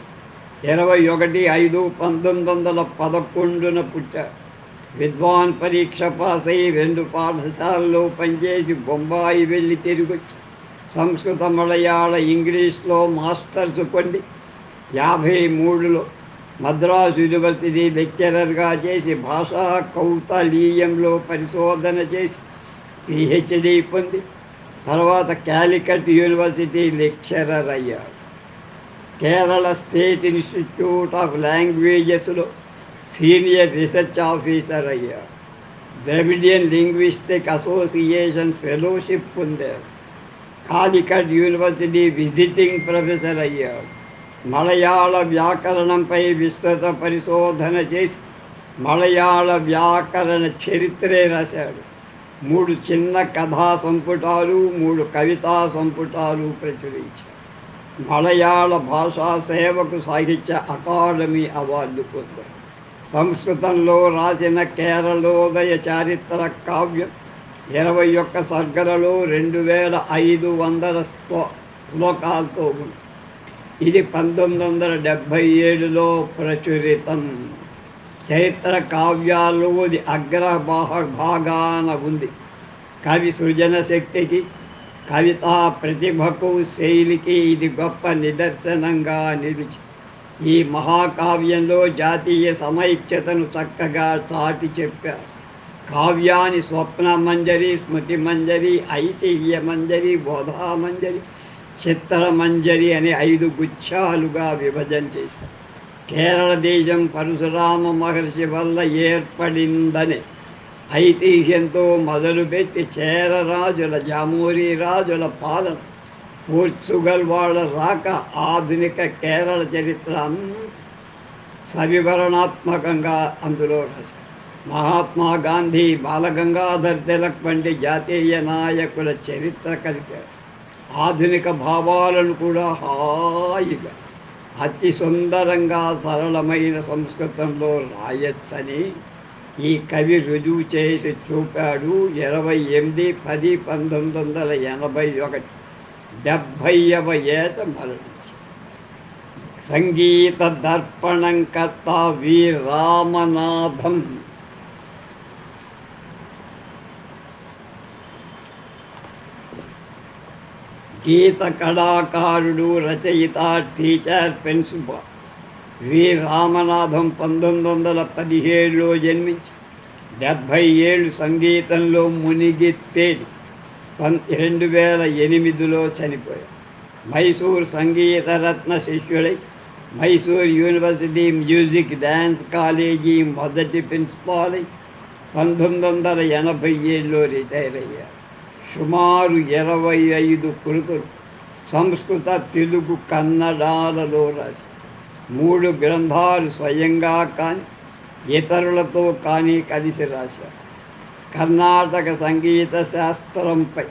21/5/1911 పుట్టారు. విద్వాన్ పరీక్ష పాస్ అయి 2 పాఠశాలలో పనిచేసి బొంబాయి వెళ్ళి తిరిగొచ్చి సంస్కృత మలయాళ ఇంగ్లీష్లో మాస్టర్స్ పొంది 53లో మద్రాసు యూనివర్సిటీ లెక్చరర్గా చేసి భాషా కౌతలీయంలో పరిశోధన చేసి పిహెచ్డి పొంది తర్వాత కాలికట్ యూనివర్సిటీ లెక్చరర్ అయ్యారు. కేరళ స్టేట్ ఇన్స్టిట్యూట్ ఆఫ్ లాంగ్వేజెస్లో సీనియర్ రీసెర్చ్ ఆఫీసర్ అయ్యారు. ద్రవిడియన్ లింగ్విస్టిక్ అసోసియేషన్ ఫెలోషిప్ పొందారు. కాలికట్ యూనివర్సిటీ విజిటింగ్ ప్రొఫెసర్ అయ్యారు. మలయాళ వ్యాకరణంపై విస్తృత పరిశోధన చేసి మలయాళ వ్యాకరణ చరిత్రే రాశాడు. 3 చిన్న కథా సంపుటాలు, 3 కవితా సంపుటాలు ప్రచురించారు. మలయాళ భాషా సేవకు సాహిత్య అకాడమీ అవార్డు పొందారు. సంస్కృతంలో రాసిన కేరళోదయ చారిత్ర కావ్యం 21 సర్గలలో 2500 శ్లోకాలతో ఉంది. ఇది 1977లో ప్రచురితం. చరిత్ర కావ్యాల్లోది భాగాన ఉంది. కవి సృజన శక్తికి, కవితా ప్రతిభకు, శైలికి ఇది గొప్ప నిదర్శనంగా నిలిచి ఈ మహాకావ్యంలో జాతీయ సమైక్యతను చక్కగా చాటి చెప్పారు. కావ్యాన్ని స్వప్నమంజరి, స్మృతిమంజరి, ఐతిహ్యమంజరి, బోధామంజరి, చిత్రమంజరి అనే 5 గుచ్ఛాలుగా విభజన చేశారు. కేరళ దేశం పరశురామ మహర్షి వల్ల ఏర్పడిందనే ఐతిహ్యంతో మొదలుపెట్టి చేర రాజుల, జామూరి రాజుల పాలన, పోర్చుగల్ వాళ్ళ రాక, ఆధునిక కేరళ చరిత్ర సవివరణాత్మకంగా అందులో రాశారు. మహాత్మా గాంధీ, బాలగంగాధర్ తిలక్ వంటి జాతీయ నాయకుల చరిత్ర కలిపారు. ఆధునిక భావాలను కూడా హాయిగా అతి సుందరంగా సరళమైన సంస్కృతంలో రాయచ్చని ఈ కవి రుజువు చేసి చూపాడు. 28/10/1981 70వ ఏట మరణించి. సంగీత దర్పణం కర్త వి రామనాథం. గీత కళాకారుడు, రచయిత, టీచర్, ప్రిన్సిపల్ వి రామనాథం 1917లో జన్మించి 70 ఏళ్ళు సంగీతంలో మునిగి తేలి 2008లో చనిపోయారు. మైసూర్ సంగీత రత్న శిష్యుడై Mysore university music dance college మొదటి ప్రిన్సిపాల్ అయి 1987లో రిటైర్ అయ్యారు. సుమారు 25 కృతులు సంస్కృత, తెలుగు, కన్నడాలలో రాసి 3 గ్రంథాలు స్వయంగా కానీ ఇతరులతో కానీ కలిసి రాశారు. కర్ణాటక సంగీత శాస్త్రంపై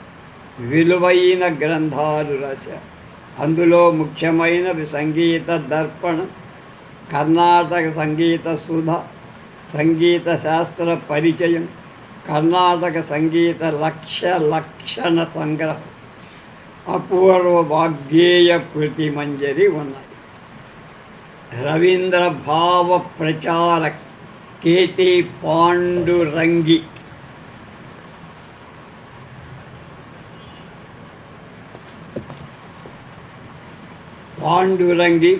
విలువైన గ్రంథాలు రాశారు. అందులో ముఖ్యమైనవి సంగీత దర్పణం, కర్ణాటక సంగీత సుధ, సంగీత శాస్త్ర పరిచయం, కర్ణాటక సంగీత లక్షణ సంగ్రహం, అపూర్వ వాగ్గేయ కృతిమంజరి ఉన్నాయి. రవీంద్ర భావ ప్రచారక్ కేటి పాండురంగి. పాండురంగి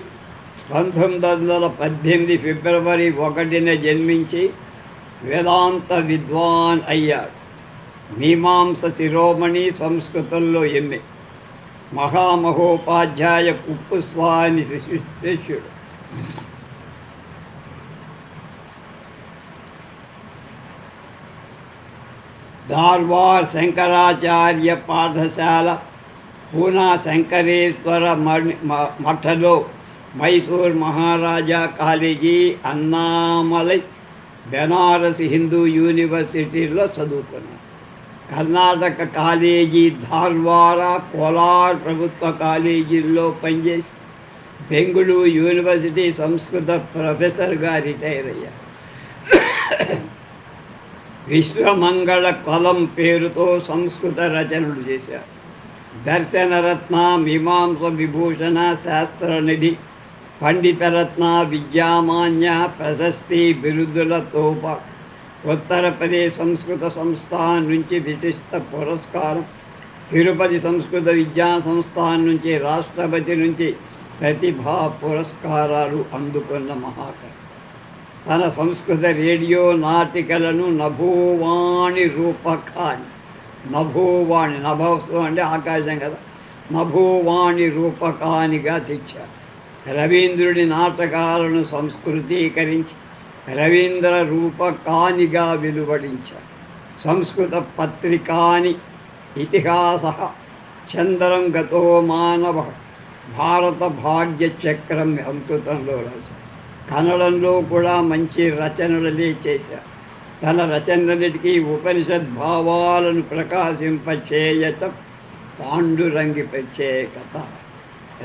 1918 ఫిబ్రవరి 1న జన్మించి వేదాంత విద్వాన్ అయ్యాడు. మీమాంస శిరోమణి, సంస్కృతంలో ఎంఏ, మహామహోపాధ్యాయ కుప్పుస్వామి శిష్యుడు. ధార్వాడ్ శంకరాచార్య పాఠశాల, పూనా శంకరేశ్వర మఠలో, మైసూర్ మహారాజా కాలేజీ, అన్నామలై బెనారస్ హిందూ యూనివర్సిటీలో చదువుకున్నాను. కర్ణాటక కాలేజీ, ధార్వాడ, కోలార్ ప్రభుత్వ కాలేజీల్లో పనిచేసి బెంగుళూరు యూనివర్సిటీ సంస్కృత ప్రొఫెసర్గా రిటైర్ అయ్యారు. విశ్వమంగళ కలం పేరుతో సంస్కృత రచనలు చేశారు. దర్శనరత్న, మీమాంస విభూషణ, శాస్త్రనిధి, పండితరత్న, విద్యామాన్య ప్రశస్తి బిరుదులతో పాటు ఉత్తరప్రదేశ్ సంస్కృత సంస్థాన్ నుంచి విశిష్ట పురస్కారం, తిరుపతి సంస్కృత విద్యా సంస్థాన్ నుంచి రాష్ట్రపతి నుంచి ప్రతిభా పురస్కారాలు అందుకున్న మహాకవి. తన సంస్కృత రేడియో నాటికలను నభోవాణి రూపకాన్ని, నభోవాణి, నభోత్సవం అంటే ఆకాశం కదా, నభోవాణి రూపకానిగా తెచ్చారు. రవీంద్రుడి నాటకాలను సంస్కృతీకరించి రవీంద్ర రూపకానిగా వెలువడించారు. సంస్కృత పత్రికాని, ఇతిహాస, చంద్రం గతో మానవ, భారత భాగ్య చక్రం సంస్కృతంలో రాశారు. కన్నడంలో కూడా మంచి రచనలనే చేశారు. తన రచనలన్నిటికీ ఉపనిషద్భావాలను ప్రకాశింపచేయటం పాండురంగి ప్రత్యేకత.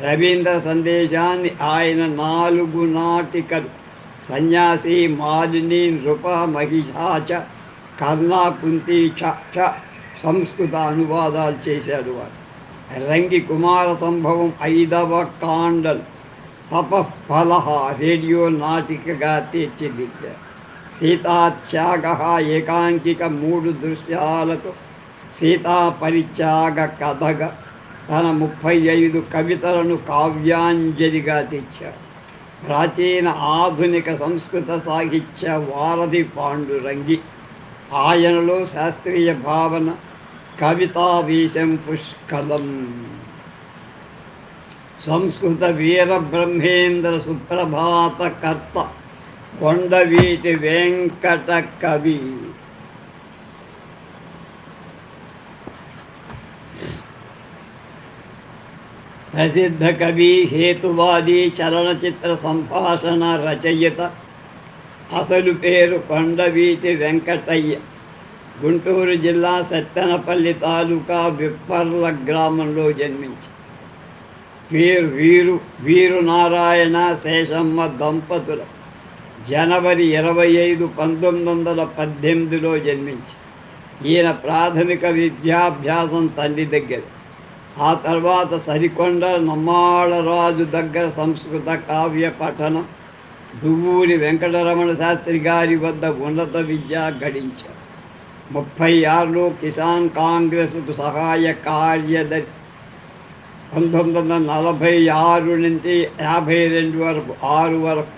రవీంద్ర సందేశాన్ని ఆయన 4 నాటికలు, సన్యాసి, మాలిని, నృప, మహిషాచ, కర్ణా, కుంతి చ సంస్కృత అనువాదాలు చేశాడు వారు. రంగి కుమార సంభవం 5వ కాండల్ తపఃఫల రేడియో నాటికగా తీర్చిదిద్దారు. సీతాత్యాగ ఏకాంకిక 3 దృశ్యాలతో సీతా పరిత్యాగ కథగా తన 35 కవితలను కావ్యాంజలిగా తెచ్చారు. ప్రాచీన ఆధునిక సంస్కృత సాహిత్య వారధి పాండురంగి. ఆయనలో శాస్త్రీయ భావన, కవితావీశం పుష్కలం. సంస్కృత వీర బ్రహ్మేంద్ర సుప్రభాత కర్త కొండవీటి వెంకట కవి. ప్రసిద్ధ కవి, హేతువాది, చలనచిత్ర సంభాషణ రచయిత. అసలు పేరు కొండవీటి వెంకటయ్య. గుంటూరు జిల్లా సత్తెనపల్లి తాలూకా విప్పర్ల గ్రామంలో జన్మించి వీరు నారాయణ శేషమ్మ దంపతుల జనవరి 25, 1918లో జన్మించి ఈయన ప్రాథమిక విద్యాభ్యాసం తండ్రి దగ్గర, ఆ తర్వాత సరికొండ నమ్మాళరాజు దగ్గర సంస్కృత కావ్య పఠనం, దువ్వూరి వెంకటరమణ శాస్త్రి గారి వద్ద ఉన్నత విద్య గడించారు. 36లో కిసాన్ కాంగ్రెస్కు సహాయ కార్యదర్శి, 1946 నుంచి 52 వరకు 6 వరకు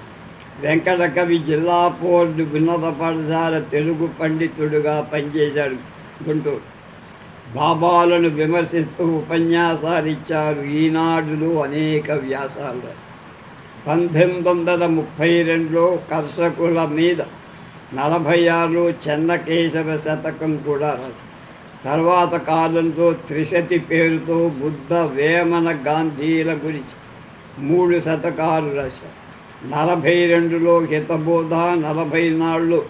వెంకటకవి జిల్లా బోర్డు ఉన్నత పాఠశాల తెలుగు పండితుడుగా పనిచేశాడు గుంటూరు. బాబాలను విమర్శిస్తూ ఉపన్యాసాలు ఇచ్చారు. ఈనాడులో అనేక వ్యాసాలు. 1932లో కర్షకుల మీద, 46లో చెన్నకేశవ శతకం కూడా రాశారు. తర్వాత కాలంలో త్రిశతి పేరుతో బుద్ధ, వేమన, గాంధీల గురించి 3 శతకాలు రాశారు. 42లో హితబోధ, 44లో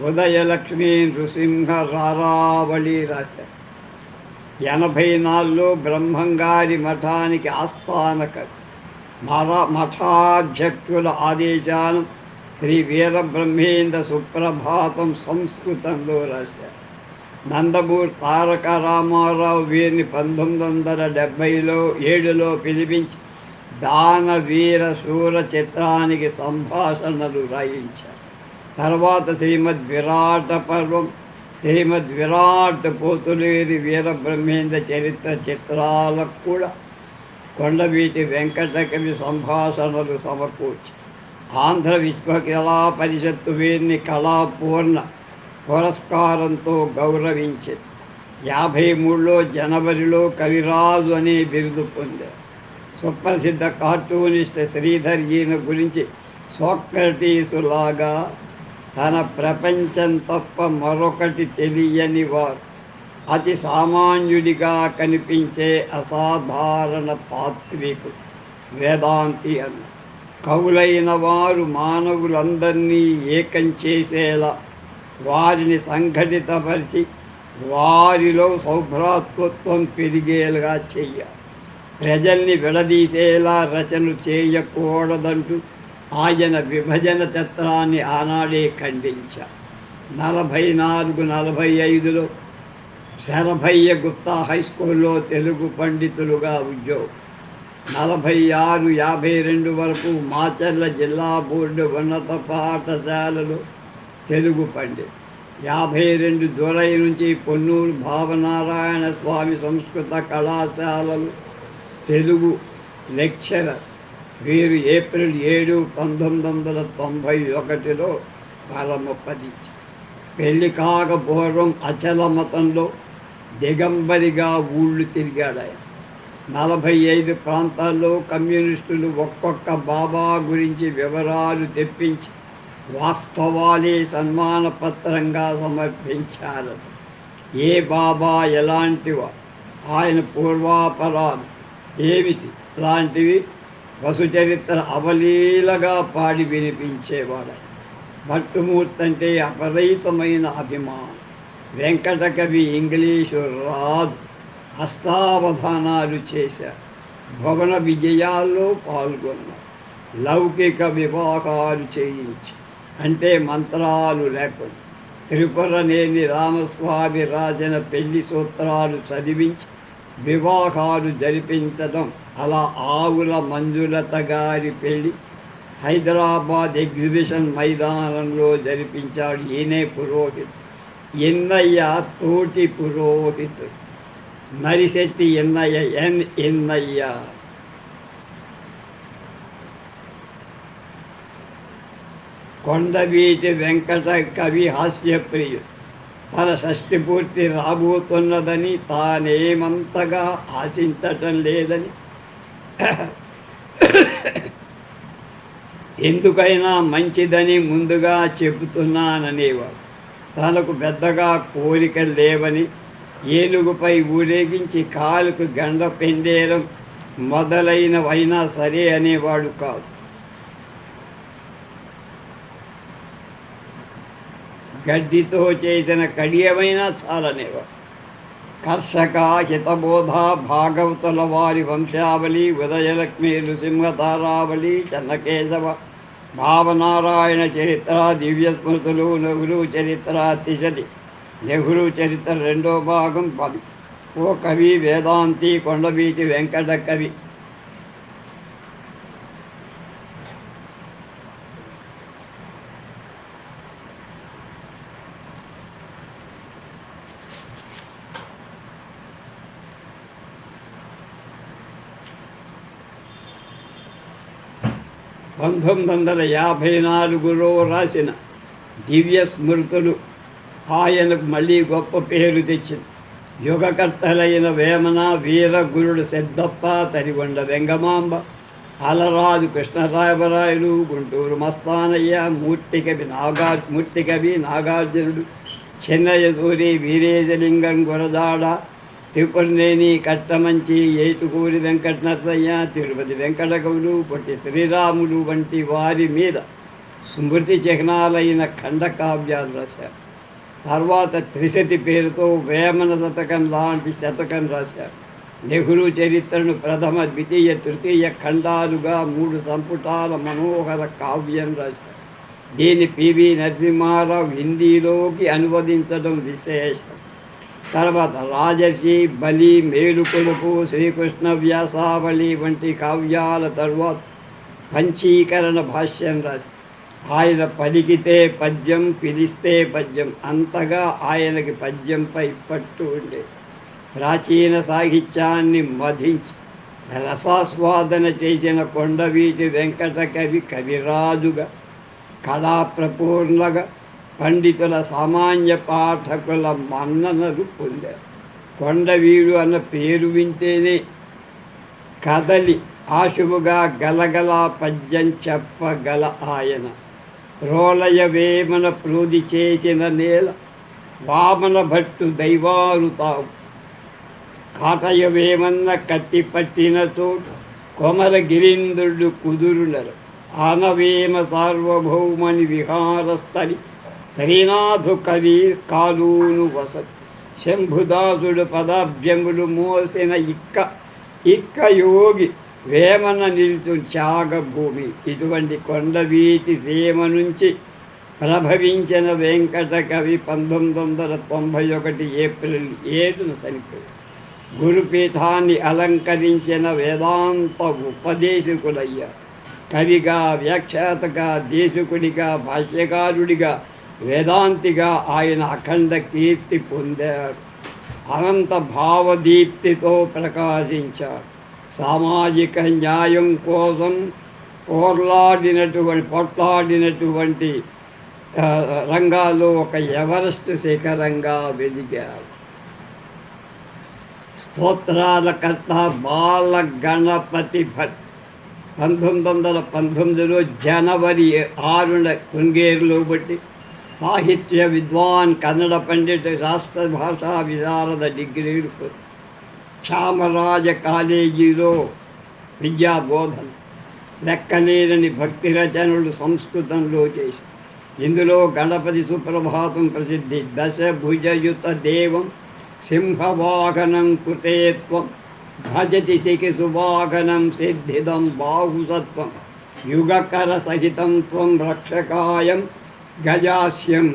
ఉదయలక్ష్మి నృసింహ రారావళి రాశారు. 84లో బ్రహ్మంగారి మఠానికి ఆస్థాన కవి. మఠాధ్యక్షుల ఆదేశాలను శ్రీ వీరబ్రహ్మేంద్ర సుప్రభాతం సంస్కృతంలో రాశారు. నందమూరి తారక రామారావు వీరిని 1977లో పిలిపించి దానవీర శూర చిత్రానికి సంభాషణలు రాయించారు. తర్వాత శ్రీమద్ విరాట పర్వం, శ్రీమద్ విరాట్ పోతులేరి వీరబ్రహ్మేంద్ర చరిత్ర చిత్రాలకు కూడా కొండవీటి వెంకటకవి సంభాషణలు సమకూర్చి ఆంధ్ర విశ్వకళా పరిషత్తు వీరిని కళాపూర్ణ పురస్కారంతో గౌరవించింది. 53లో జనవరిలో కవిరాజు అనే బిరుదు పొందారు. సుప్రసిద్ధ కార్టూనిస్ట్ శ్రీధర్ ఈయన గురించి సోక్రటీసులాగా తన ప్రపంచం తప్ప మరొకటి తెలియని వారు, అతి సామాన్యుడిగా కనిపించే అసాధారణ తాత్వికుడు, వేదాంతి అన్న కవులైన వారు మానవులందరినీ ఏకం చేసేలా వారిని సంఘటితపరిచి వారిలో సౌభ్రాతృత్వం పెరిగేలా చెయ్యాలి. ప్రజల్ని విడదీసేలా రచనలు చేయకూడదంటూ ఆయన విభజన చిత్రాన్ని ఆనాడే ఖండించారు. 44-45లో శరభయ్య గుప్తా హై స్కూల్లో తెలుగు పండితులుగా ఉద్యోగం. 46-52 వరకు మాచర్ల జిల్లా బోర్డు ఉన్నత పాఠశాలలో తెలుగు పండితు. 52 జూలై నుంచి పొన్నూరు భావనారాయణ స్వామి సంస్కృత కళాశాలలు తెలుగు లెక్చరర్. వీరు ఏప్రిల్ 7, 1991లో పరమపదించి పెళ్లి కాక పూర్వం అచల మతంలో దిగంబరిగా ఊళ్ళు తిరిగాడు ఆయన. 45 ప్రాంతాల్లో కమ్యూనిస్టులు ఒక్కొక్క బాబా గురించి వివరాలు తెప్పించి వాస్తవాలే సన్మాన పత్రంగా సమర్పించారు. ఏ బాబా ఎలాంటివా, ఆయన పూర్వాపరాలు ఏమిటి లాంటివి వసుచరిత్ర అవలీలగా పాడి వినిపించేవాడు. భట్టుమూర్తి అంటే అపరితమైన అభిమానం. వెంకటకవి ఇంగ్లీషు రాదు, హస్తావధానాలు చేశారు. భవన విజయాల్లో పాల్గొన్నారు. లౌకిక వివాహాలు చేయించి, అంటే మంత్రాలు లేకుండా త్రిపురనేని రామస్వామి రాజన పెళ్లి సూత్రాలు చదివించి వివాహాలు జరిపించడం. అలా ఆవుల మంజులత గారి పెళ్లి హైదరాబాద్ ఎగ్జిబిషన్ మైదానంలో జరిపించాడు. ఈయనే పురోహితుడు. ఎన్నయ్య తోటి పురోహితుడు. నరిశెట్టి ఎన్నయ్య, ఎన్నయ్య. కొండవీటి వెంకట కవి హాస్యప్రియుడు. తన షష్ఠి పూర్తి రాబోతున్నదని తానేమంతగా ఆశించటం లేదని, ఎందుకైనా మంచిదని ముందుగా చెబుతున్నాననేవాడు. తనకు పెద్దగా కోరికలు లేవని, ఏనుగుపై ఊరేగించి కాలుకు గండ పెండేరం మొదలైనవైనా సరే అనేవాడు కాదు. గడ్డితో చేసిన కడియమైనా చాలనేవాడు. కర్షక, హితబోధ, భాగవతుల వారి వంశావళి, ఉదయలక్ష్మి, నృసింహతారావళి, చెన్నకేశవ, భావనారాయణ చరిత్ర, దివ్య స్మృతులు, నెహ్రూ చరిత్ర, తిశది, నెహ్రూ చరిత్ర 2వ భాగం 10. ఓ కవి వేదాంతి కొండవీటి వెంకట కవి. (1954లో రాసిన దివ్య స్మృతులు ఆయనకు మళ్ళీ గొప్ప పేరు తెచ్చింది. యుగకర్తలైన వేమన, వీరగురుడు సిద్ధప్ప, తరిగొండ వెంగమాంబ, అలరాజు కృష్ణరాయబరాయలు, గుంటూరు మస్తానయ్య, మూర్తికవి నాగార్జునుడు, చెన్నయ్య సూరి, వీరేశలింగం, గురజాడ, తిరుపతినేని, కట్టమంచి, ఏటుకూరి వెంకట నరసయ్య, తిరుపతి వెంకట కవులు, పొట్టి శ్రీరాములు వంటి వారి మీద స్మృతి చిహ్నాలైన ఖండకావ్యాలు రాశారు. తర్వాత త్రిశతి పేరుతో వేమన శతకం లాంటి శతకం రాశారు. నెహ్రూ చరిత్రను ప్రథమ, ద్వితీయ, తృతీయ ఖండాలుగా 3 సంపుటాల మనోహర కావ్యం రాశారు. దీన్ని పివి నరసింహారావు హిందీలోకి అనువదించడం విశేషం. తర్వాత రాజర్షి, బలి, మేలుకొలుపు, శ్రీకృష్ణ వ్యాసావళి వంటి కావ్యాల తరువాత పంచీకరణ భాష్యం రాశారు. ఆయన పలికితే పద్యం, పిలిస్తే పద్యం, అంతగా ఆయనకి పద్యంపై పట్టు ఉండేది. ప్రాచీన సాహిత్యాన్ని మధించి రసాస్వాదన చేసిన కొండవీటి వెంకట కవి కవిరాజుగా, కళాప్రపూర్ణగా పండితుల, సామాన్య పాఠకుల మన్ననలు పొందారు. కొండవీడు అన్న పేరు వింటేనే కదలి ఆశువుగా గలగల పద్యం చెప్పగల ఆయన. రోలయ వేమన ప్రోది చేసిన నేల వామన భట్టు దైవారు తావు. కాటయ వేమన్న కత్తి పట్టిన చోటు కొమర గిరీంద్రుడు కుదురునరు. ఆనవేమ సార్వభౌమని విహారస్థలి శ్రీనాథు కవి కాలూను వసతి. శంభుదాసుడు పదాభ్యములు మోసిన ఇక్క యోగి వేమన నిలుచు త్యాగభూమి. ఇటువంటి కొండవీటి సీమ నుంచి ప్రభవించిన వెంకట కవి 1991 ఏప్రిల్ 7న చనిపోయాడు. గురుపీఠాన్ని అలంకరించిన వేదాంత ఉపదేశకులయ్యారు. కవిగా, వ్యాఖ్యాతగా, దేశకుడిగా, భాష్యకారుడిగా, వేదాంతిగా ఆయన అఖండ కీర్తి పొందారు. అనంత భావదీప్తితో ప్రకాశించారు. సామాజిక న్యాయం కోసం పోట్లాడినటువంటి రంగాల్లో ఒక ఎవరెస్ట్ శిఖరంగా వెదిగారు. స్తోత్రాల కర్త బాల గణపతి భట్ 1919 జనవరి 6న శృంగేరిలో బట్టి సాహిత్య విద్వాన్, కన్నడ పండిత, శాస్త్ర భాషా విశారద డిగ్రీలు పొంది చామరాజ కాలేజీలో విద్యాబోధన. లెక్కలేనని భక్తి రచనలు సంస్కృతంలో చేసి ఇందులో గణపతి సుప్రభాతం ప్రసిద్ధి. దశభుజయుత దేవం సింహవాహనం కృతేత్వం భజతి శిఖి సువాహనం సిద్ధిదం బాహుసత్వం యుగకర సహితం త్వం రక్షకాయం గజాస్యం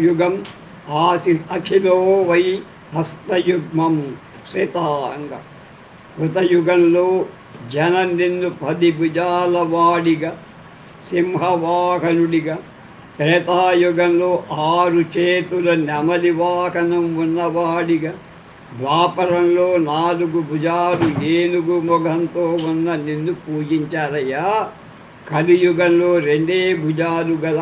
యుగం అఖిలో వై హస్తయుగ్మం శతాంగ. కృతయుగంలో జనం నిన్ను 10 భుజాల వాడిగా, సింహవాహనుడిగా, త్రేతాయుగంలో 6 చేతుల నెమలి వాహనం ఉన్నవాడిగా, ద్వాపరంలో 4 భుజాలు ఏనుగు ముఖంతో ఉన్న నిన్ను పూజించారయ్యా. కలియుగంలో 2 భుజాలు గల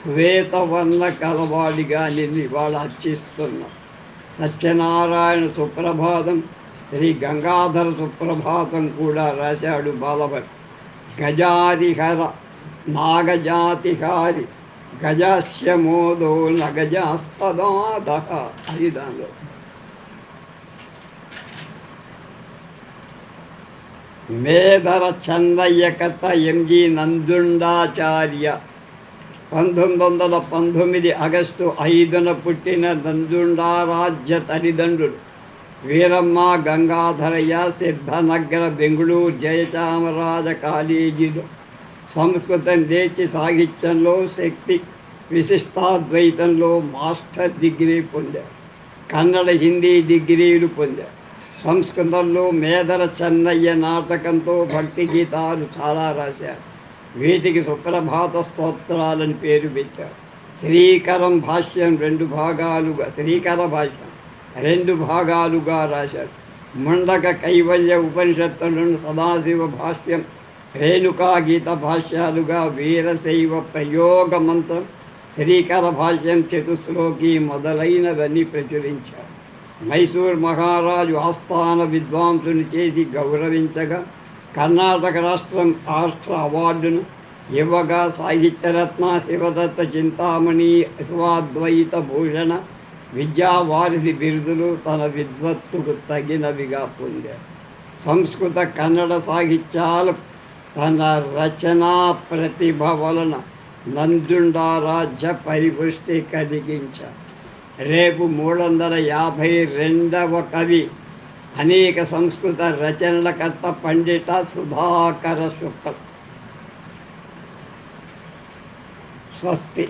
శ్వేతవర్ణ కలవాడిగా నిన్ను ఇవాళ అర్చిస్తున్నా. సత్యనారాయణ సుప్రభాతం, శ్రీ గంగాధర సుప్రభాతం కూడా రాశాడు బాలభట్. గజాదిహర నాగజాతిహారి గజాస్య మోదో నగజాస్తదాదహ అది దానిలో. మేధర చందయ్య కథ ఎంజి నంజుండాచార్య 1919 ఆగస్టు 5న పుట్టిన నంజుండారాజ్య తల్లిదండ్రులు వీరమ్మ గంగాధరయ్య సిద్ధనగర బెంగుళూరు జయచామరాజ కాలేజీలో సంస్కృతం నేర్చి సాహిత్యంలో శక్తి విశిష్టాద్వైతంలో మాస్టర్ డిగ్రీ పొందారు. కన్నడ, హిందీ డిగ్రీలు పొందారు. సంస్కృతంలో మేధర చెన్నయ్య నాటకంతో భక్తి గీతాలు చాలా రాశారు. వీటికి సుప్రభాత స్తోత్రాలని పేరు పెట్టారు. శ్రీకర భాష్యం 2 భాగాలుగా రాశారు. ముండక కైవల్య ఉపనిషత్తులను సదాశివ భాష్యం, రేణుకా గీత భాష్యాలుగా, వీరశైవ ప్రయోగ మంత్రం, శ్రీకర భాష్యం, చతుశ్లోకి మొదలైనవన్నీ ప్రచురించారు. మైసూర్ మహారాజు ఆస్థాన విద్వాంసుని చేసి గౌరవించగా కర్ణాటక రాష్ట్రం రాష్ట్ర అవార్డును ఇవ్వగా సాహిత్యరత్న, శివదత్త చింతామణి, శివాద్వైత భూషణ, విద్యావారిధి బిరుదులు తన విద్వత్తుకు తగినవిగా పొందారు. సంస్కృత, కన్నడ సాహిత్యాలు తన రచనా ప్రతిభ వలన నంజుండారాజ్య పరిపుష్టి కలిగించారు. రేపు 352వ కవి, అనేక సంస్కృత రచనలకర్త పండిత సుధాకర శుక్ల. స్వస్తి.